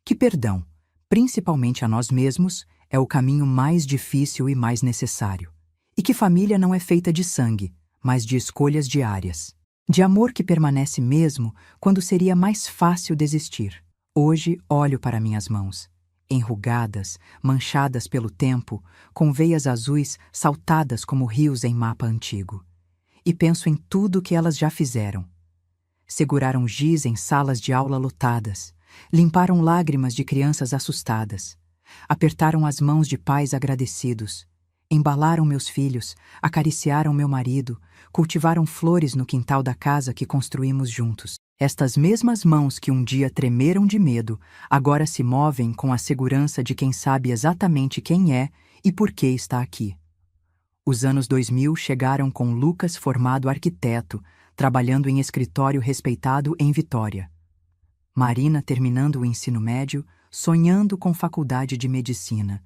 Que perdão, principalmente a nós mesmos, é o caminho mais difícil e mais necessário. E que família não é feita de sangue, mas de escolhas diárias. De amor que permanece mesmo quando seria mais fácil desistir. Hoje olho para minhas mãos. Enrugadas, manchadas pelo tempo, com veias azuis saltadas como rios em mapa antigo. E penso em tudo que elas já fizeram. Seguraram giz em salas de aula lotadas, limparam lágrimas de crianças assustadas, apertaram as mãos de pais agradecidos, Embalaram meus filhos, acariciaram meu marido, cultivaram flores no quintal da casa que construímos juntos. Estas mesmas mãos que um dia tremeram de medo, agora se movem com a segurança de quem sabe exatamente quem é e por que está aqui. Os anos 2000 chegaram com Lucas formado arquiteto, trabalhando em escritório respeitado em Vitória. Marina terminando o ensino médio, sonhando com faculdade de medicina.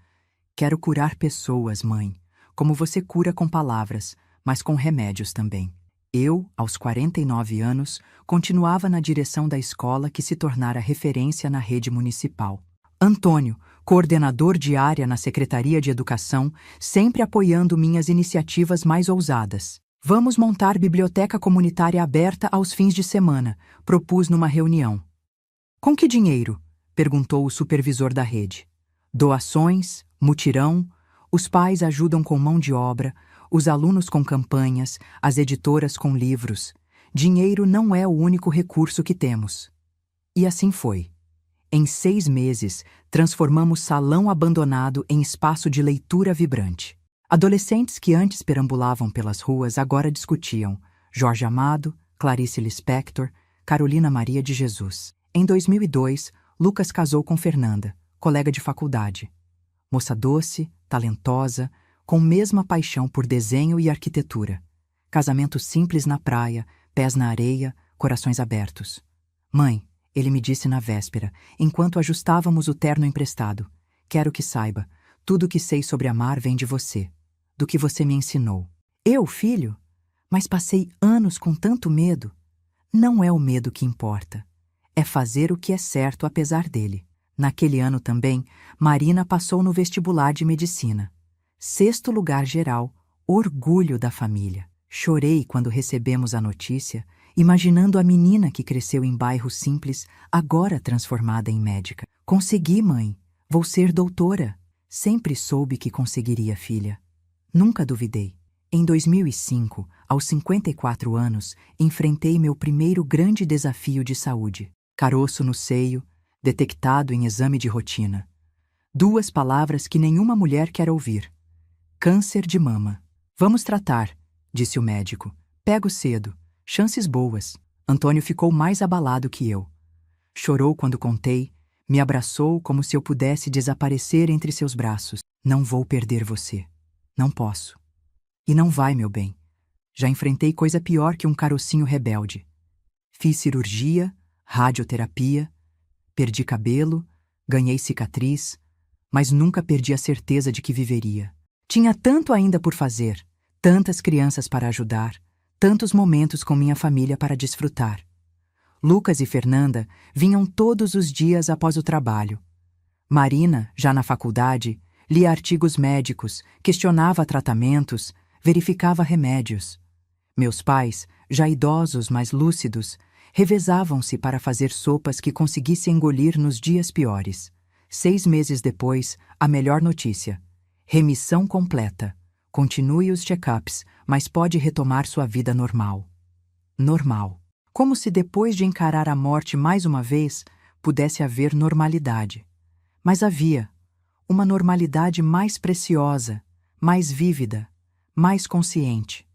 Quero curar pessoas, mãe, como você cura com palavras, mas com remédios também. Eu, aos 49 anos, continuava na direção da escola que se tornara referência na rede municipal. Antônio, coordenador de área na Secretaria de Educação, sempre apoiando minhas iniciativas mais ousadas. Vamos montar biblioteca comunitária aberta aos fins de semana, propus numa reunião. Com que dinheiro? Perguntou o supervisor da rede. Doações, mutirão, os pais ajudam com mão de obra, os alunos com campanhas, as editoras com livros. Dinheiro não é o único recurso que temos. E assim foi. Em 6 meses, transformamos salão abandonado em espaço de leitura vibrante. Adolescentes que antes perambulavam pelas ruas agora discutiam Jorge Amado, Clarice Lispector, Carolina Maria de Jesus. Em 2002, Lucas casou com Fernanda, colega de faculdade. Moça doce, talentosa, com mesma paixão por desenho e arquitetura. Casamento simples na praia, pés na areia, corações abertos. Mãe, ele me disse na véspera, enquanto ajustávamos o terno emprestado. Quero que saiba, tudo o que sei sobre amar vem de você, do que você me ensinou. Eu, filho? Mas passei anos com tanto medo. Não é o medo que importa. É fazer o que é certo apesar dele. Naquele ano também, Marina passou no vestibular de medicina. 6º lugar geral, orgulho da família. Chorei quando recebemos a notícia, imaginando a menina que cresceu em bairro simples, agora transformada em médica. Consegui, mãe. Vou ser doutora. Sempre soube que conseguiria, filha. Nunca duvidei. Em 2005, aos 54 anos, enfrentei meu primeiro grande desafio de saúde. Caroço no seio, detectado em exame de rotina. 2 palavras que nenhuma mulher quer ouvir. Câncer de mama. Vamos tratar, disse o médico. Pego cedo. Chances boas. Antônio ficou mais abalado que eu. Chorou quando contei, me abraçou como se eu pudesse desaparecer entre seus braços. Não vou perder você. Não posso. E não vai, meu bem. Já enfrentei coisa pior que um carocinho rebelde. Fiz cirurgia, radioterapia, perdi cabelo, ganhei cicatriz, mas nunca perdi a certeza de que viveria. Tinha tanto ainda por fazer, tantas crianças para ajudar, tantos momentos com minha família para desfrutar. Lucas e Fernanda vinham todos os dias após o trabalho. Marina, já na faculdade, lia artigos médicos, questionava tratamentos, verificava remédios. Meus pais, já idosos, mas lúcidos, revezavam-se para fazer sopas que conseguisse engolir nos dias piores. 6 meses depois, a melhor notícia. Remissão completa. Continue os check-ups, mas pode retomar sua vida normal. Normal. Como se depois de encarar a morte mais uma vez, pudesse haver normalidade. Mas havia. Uma normalidade mais preciosa, mais vívida, mais consciente.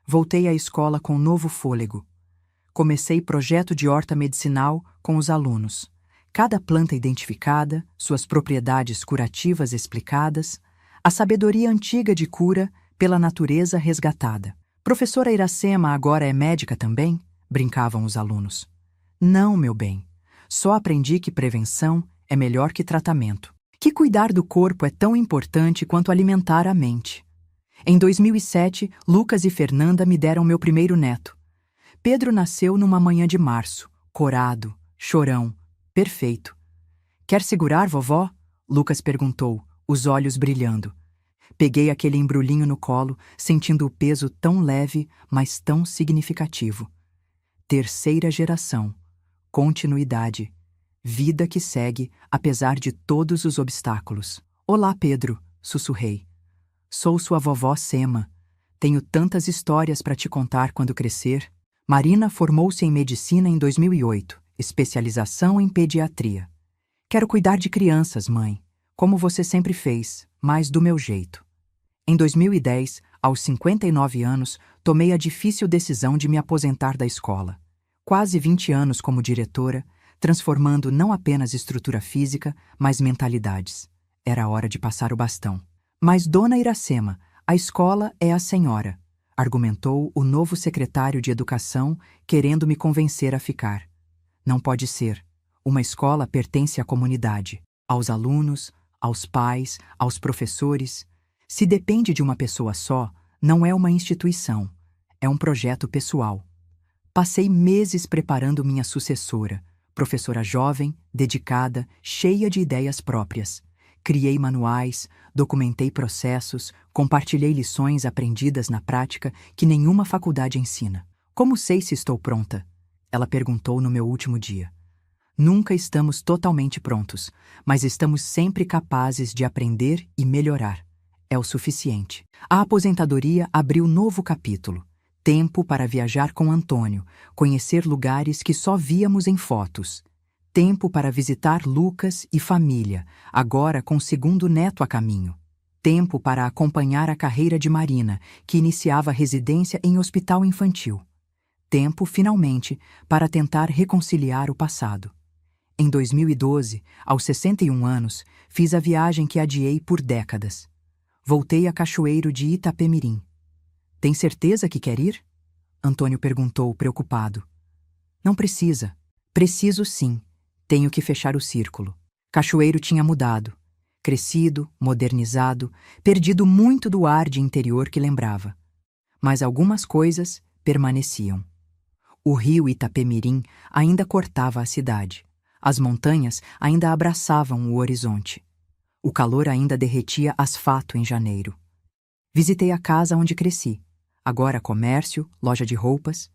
Voltei à escola com novo fôlego. Comecei projeto de horta medicinal com os alunos. Cada planta identificada, suas propriedades curativas explicadas, a sabedoria antiga de cura pela natureza resgatada. Professora Iracema agora é médica também? Brincavam os alunos. Não, meu bem. Só aprendi que prevenção é melhor que tratamento. Que cuidar do corpo é tão importante quanto alimentar a mente. Em 2007, Lucas e Fernanda me deram meu primeiro neto. Pedro nasceu numa manhã de março, corado, chorão, perfeito. Quer segurar, vovó? Lucas perguntou, os olhos brilhando. Peguei aquele embrulhinho no colo, sentindo o peso tão leve, mas tão significativo. 3ª geração. Continuidade. Vida que segue, apesar de todos os obstáculos. Olá, Pedro, sussurrei. Sou sua vovó Sema. Tenho tantas histórias para te contar quando crescer. Marina formou-se em medicina em 2008, especialização em pediatria. Quero cuidar de crianças, mãe, como você sempre fez, mas do meu jeito. Em 2010, aos 59 anos, tomei a difícil decisão de me aposentar da escola. Quase 20 anos como diretora, transformando não apenas estrutura física, mas mentalidades. Era hora de passar o bastão. Mas, dona Iracema, a escola é a senhora, argumentou o novo secretário de Educação, querendo me convencer a ficar. Não pode ser. Uma escola pertence à comunidade, aos alunos, aos pais, aos professores. Se depende de uma pessoa só, não é uma instituição, é um projeto pessoal. Passei meses preparando minha sucessora, professora jovem, dedicada, cheia de ideias próprias. Criei manuais, documentei processos, compartilhei lições aprendidas na prática que nenhuma faculdade ensina. Como sei se estou pronta? Ela perguntou no meu último dia. Nunca estamos totalmente prontos, mas estamos sempre capazes de aprender e melhorar. É o suficiente. A aposentadoria abriu novo capítulo. Tempo para viajar com Antônio, conhecer lugares que só víamos em fotos. Tempo para visitar Lucas e família, agora com o segundo neto a caminho. Tempo para acompanhar a carreira de Marina, que iniciava residência em hospital infantil. Tempo, finalmente, para tentar reconciliar o passado. Em 2012, aos 61 anos, fiz a viagem que adiei por décadas. Voltei a Cachoeiro de Itapemirim. Tem certeza que quer ir? Antônio perguntou, preocupado. Não precisa. Preciso sim. Tenho que fechar o círculo. Cachoeiro tinha mudado. Crescido, modernizado, perdido muito do ar de interior que lembrava. Mas algumas coisas permaneciam. O rio Itapemirim ainda cortava a cidade. As montanhas ainda abraçavam o horizonte. O calor ainda derretia asfalto em janeiro. Visitei a casa onde cresci. Agora comércio, loja de roupas.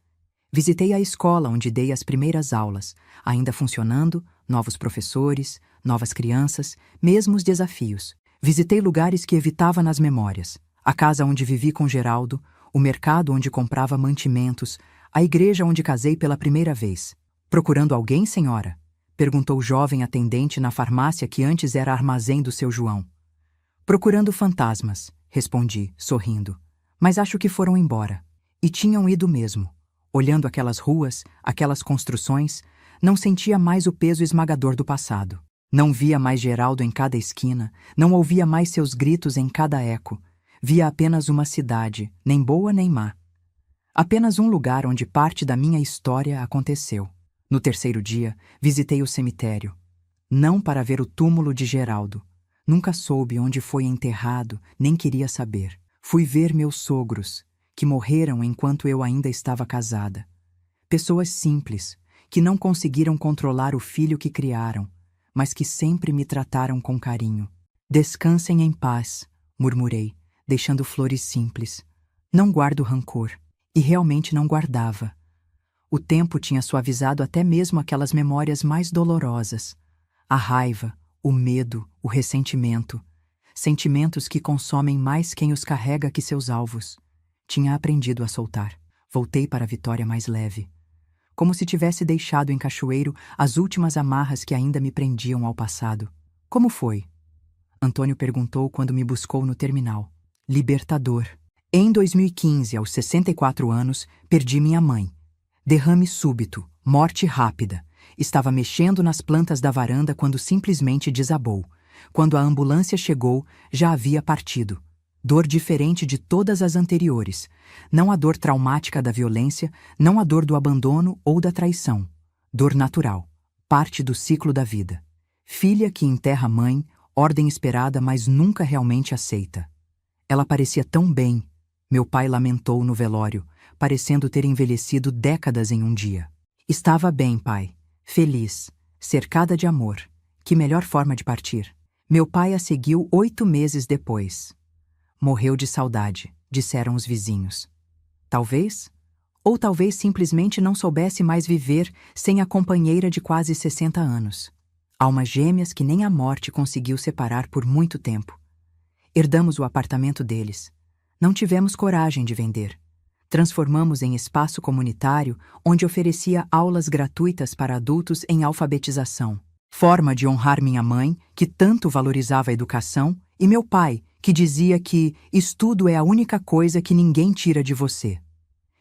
Visitei a escola onde dei as primeiras aulas, ainda funcionando, novos professores, novas crianças, mesmos desafios. Visitei lugares que evitava nas memórias. A casa onde vivi com Geraldo, o mercado onde comprava mantimentos, a igreja onde casei pela primeira vez. Procurando alguém, senhora? Perguntou o jovem atendente na farmácia que antes era armazém do seu João. Procurando fantasmas, respondi, sorrindo. Mas acho que foram embora. E tinham ido mesmo. Olhando aquelas ruas, aquelas construções, não sentia mais o peso esmagador do passado. Não via mais Geraldo em cada esquina, não ouvia mais seus gritos em cada eco. Via apenas uma cidade, nem boa nem má. Apenas um lugar onde parte da minha história aconteceu. No terceiro dia, visitei o cemitério. Não para ver o túmulo de Geraldo. Nunca soube onde foi enterrado, nem queria saber. Fui ver meus sogros, que morreram enquanto eu ainda estava casada. Pessoas simples, que não conseguiram controlar o filho que criaram, mas que sempre me trataram com carinho. Descansem em paz, murmurei, deixando flores simples. Não guardo rancor. E realmente não guardava. O tempo tinha suavizado até mesmo aquelas memórias mais dolorosas. A raiva, o medo, o ressentimento. Sentimentos que consomem mais quem os carrega que seus alvos. Tinha aprendido a soltar. Voltei para a Vitória mais leve. Como se tivesse deixado em Cachoeiro as últimas amarras que ainda me prendiam ao passado. Como foi? Antônio perguntou quando me buscou no terminal. Libertador. Em 2015, aos 64 anos, perdi minha mãe. Derrame súbito, morte rápida. Estava mexendo nas plantas da varanda quando simplesmente desabou. Quando a ambulância chegou, já havia partido. Dor diferente de todas as anteriores. Não a dor traumática da violência, não a dor do abandono ou da traição. Dor natural, parte do ciclo da vida. Filha que enterra mãe, ordem esperada, mas nunca realmente aceita. Ela parecia tão bem. Meu pai lamentou no velório, parecendo ter envelhecido décadas em um dia. Estava bem, pai. Feliz. Cercada de amor. Que melhor forma de partir. Meu pai a seguiu 8 meses depois. Morreu de saudade, disseram os vizinhos. Talvez? Ou talvez simplesmente não soubesse mais viver sem a companheira de quase 60 anos. Almas gêmeas que nem a morte conseguiu separar por muito tempo. Herdamos o apartamento deles. Não tivemos coragem de vender. Transformamos em espaço comunitário onde oferecia aulas gratuitas para adultos em alfabetização. Forma de honrar minha mãe, que tanto valorizava a educação, e meu pai, que dizia que estudo é a única coisa que ninguém tira de você.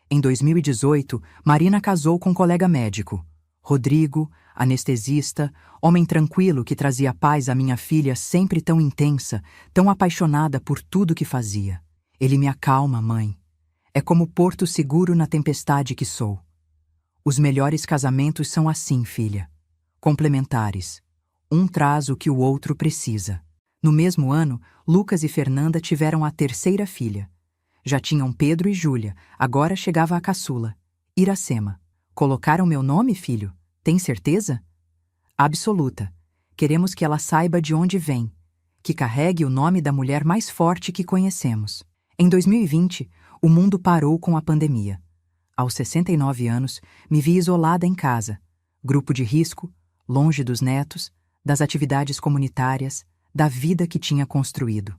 Em 2018, Marina casou com um colega médico. Rodrigo, anestesista, homem tranquilo que trazia paz à minha filha sempre tão intensa, tão apaixonada por tudo que fazia. Ele me acalma, mãe. É como porto seguro na tempestade que sou. Os melhores casamentos são assim, filha. Complementares. Um traz o que o outro precisa. No mesmo ano, Lucas e Fernanda tiveram a terceira filha. Já tinham Pedro e Júlia, agora chegava a caçula, Iracema. Colocaram meu nome, filho? Tem certeza? Absoluta. Queremos que ela saiba de onde vem, que carregue o nome da mulher mais forte que conhecemos. Em 2020, o mundo parou com a pandemia. Aos 69 anos, me vi isolada em casa, grupo de risco, longe dos netos, das atividades comunitárias, da vida que tinha construído.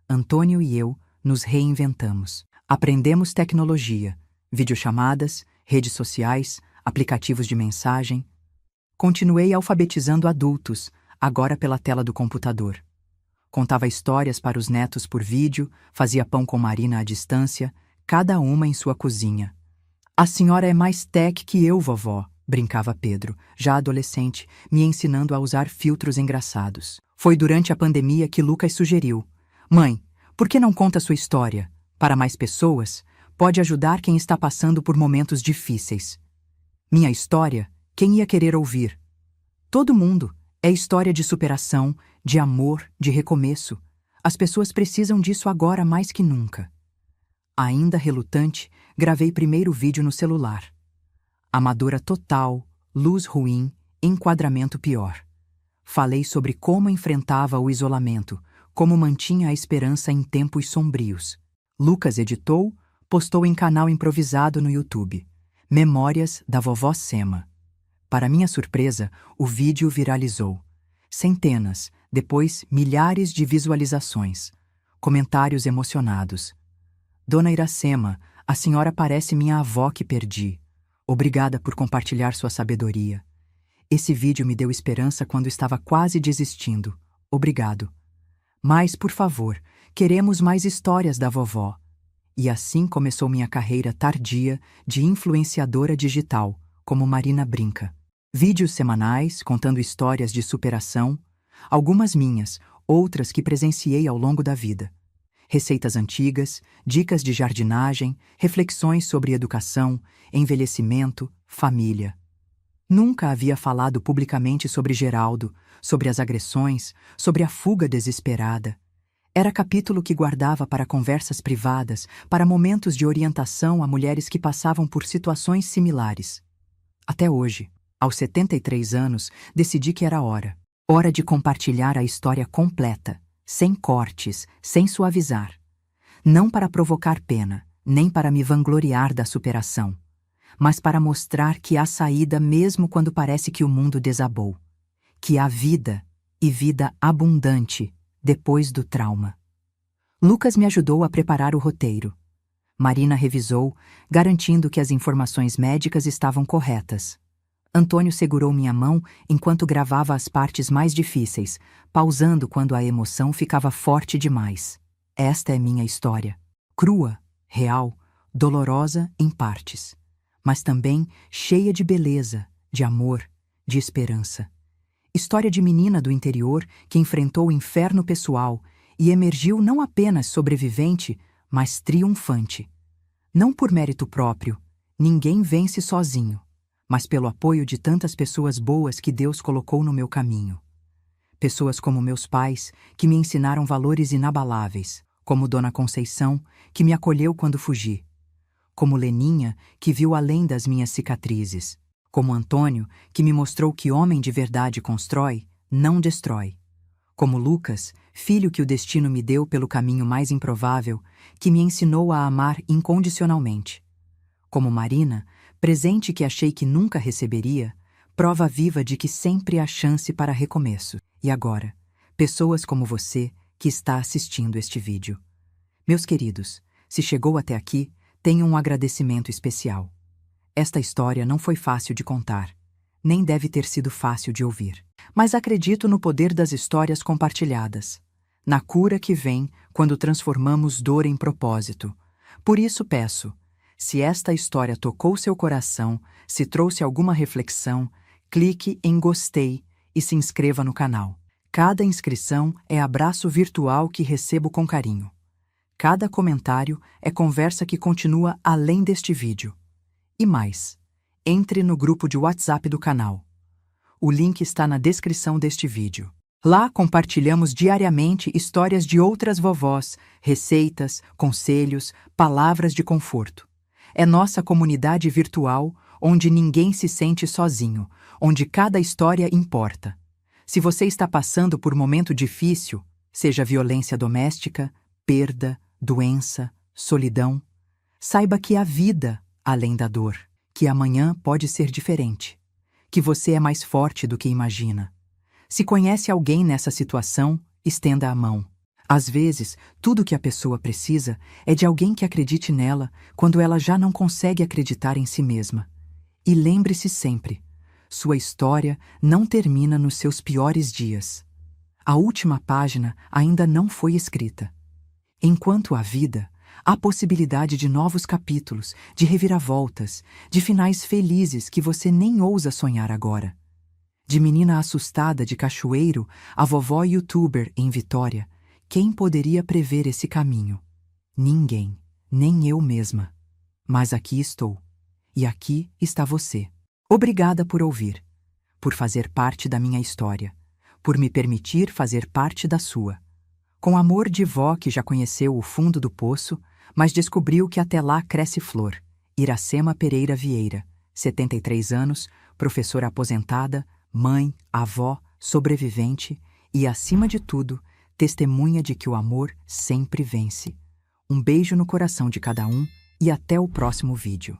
Antônio e eu nos reinventamos. Aprendemos tecnologia, videochamadas, redes sociais, aplicativos de mensagem. Continuei alfabetizando adultos, agora pela tela do computador. Contava histórias para os netos por vídeo, fazia pão com Marina à distância, cada uma em sua cozinha. A senhora é mais tech que eu, vovó, brincava Pedro, já adolescente, me ensinando a usar filtros engraçados. Foi durante a pandemia que Lucas sugeriu: mãe, por que não conta sua história? Para mais pessoas, pode ajudar quem está passando por momentos difíceis. Minha história, quem ia querer ouvir? Todo mundo. É história de superação, de amor, de recomeço. As pessoas precisam disso agora mais que nunca. Ainda relutante, gravei primeiro vídeo no celular. Amadora total, luz ruim, enquadramento pior. Falei sobre como enfrentava o isolamento, como mantinha a esperança em tempos sombrios. Lucas editou, postou em canal improvisado no YouTube. Memórias da Vovó Sema. Para minha surpresa, o vídeo viralizou. Centenas, depois milhares de visualizações. Comentários emocionados. Dona Iracema, a senhora parece minha avó que perdi. Obrigada por compartilhar sua sabedoria. Esse vídeo me deu esperança quando estava quase desistindo. Obrigado. Mas, por favor, queremos mais histórias da vovó. E assim começou minha carreira tardia de influenciadora digital, como Marina brinca. Vídeos semanais contando histórias de superação, algumas minhas, outras que presenciei ao longo da vida. Receitas antigas, dicas de jardinagem, reflexões sobre educação, envelhecimento, família. Nunca havia falado publicamente sobre Geraldo, sobre as agressões, sobre a fuga desesperada. Era capítulo que guardava para conversas privadas, para momentos de orientação a mulheres que passavam por situações similares. Até hoje, aos 73 anos, decidi que era hora. Hora de compartilhar a história completa, sem cortes, sem suavizar. Não para provocar pena, nem para me vangloriar da superação, mas para mostrar que há saída mesmo quando parece que o mundo desabou. Que há vida, e vida abundante, depois do trauma. Lucas me ajudou a preparar o roteiro. Marina revisou, garantindo que as informações médicas estavam corretas. Antônio segurou minha mão enquanto gravava as partes mais difíceis, pausando quando a emoção ficava forte demais. Esta é minha história. Crua, real, dolorosa em partes, mas também cheia de beleza, de amor, de esperança. História de menina do interior que enfrentou o inferno pessoal e emergiu não apenas sobrevivente, mas triunfante. Não por mérito próprio, ninguém vence sozinho, mas pelo apoio de tantas pessoas boas que Deus colocou no meu caminho. Pessoas como meus pais, que me ensinaram valores inabaláveis, como Dona Conceição, que me acolheu quando fugi, como Leninha, que viu além das minhas cicatrizes, como Antônio, que me mostrou que homem de verdade constrói, não destrói, como Lucas, filho que o destino me deu pelo caminho mais improvável, que me ensinou a amar incondicionalmente, como Marina, presente que achei que nunca receberia, prova viva de que sempre há chance para recomeço. E agora, pessoas como você que está assistindo este vídeo. Meus queridos, se chegou até aqui, tenho um agradecimento especial. Esta história não foi fácil de contar, nem deve ter sido fácil de ouvir. Mas acredito no poder das histórias compartilhadas, na cura que vem quando transformamos dor em propósito. Por isso peço, se esta história tocou seu coração, se trouxe alguma reflexão, clique em gostei e se inscreva no canal. Cada inscrição é abraço virtual que recebo com carinho. Cada comentário é conversa que continua além deste vídeo. E mais, entre no grupo de WhatsApp do canal. O link está na descrição deste vídeo. Lá compartilhamos diariamente histórias de outras vovós, receitas, conselhos, palavras de conforto. É nossa comunidade virtual, onde ninguém se sente sozinho, onde cada história importa. Se você está passando por um momento difícil, seja violência doméstica, perda, doença, solidão, saiba que há vida além da dor, que amanhã pode ser diferente, que você é mais forte do que imagina. Se conhece alguém nessa situação, estenda a mão. Às vezes, tudo o que a pessoa precisa é de alguém que acredite nela quando ela já não consegue acreditar em si mesma. E lembre-se sempre, sua história não termina nos seus piores dias. A última página ainda não foi escrita. Enquanto há vida, há possibilidade de novos capítulos, de reviravoltas, de finais felizes que você nem ousa sonhar agora. De menina assustada de Cachoeiro a vovó youtuber em Vitória, quem poderia prever esse caminho? Ninguém, nem eu mesma. Mas aqui estou. E aqui está você. Obrigada por ouvir, por fazer parte da minha história, por me permitir fazer parte da sua. Com amor de vó que já conheceu o fundo do poço, mas descobriu que até lá cresce flor. Iracema Pereira Vieira, 73 anos, professora aposentada, mãe, avó, sobrevivente e, acima de tudo, testemunha de que o amor sempre vence. Um beijo no coração de cada um e até o próximo vídeo.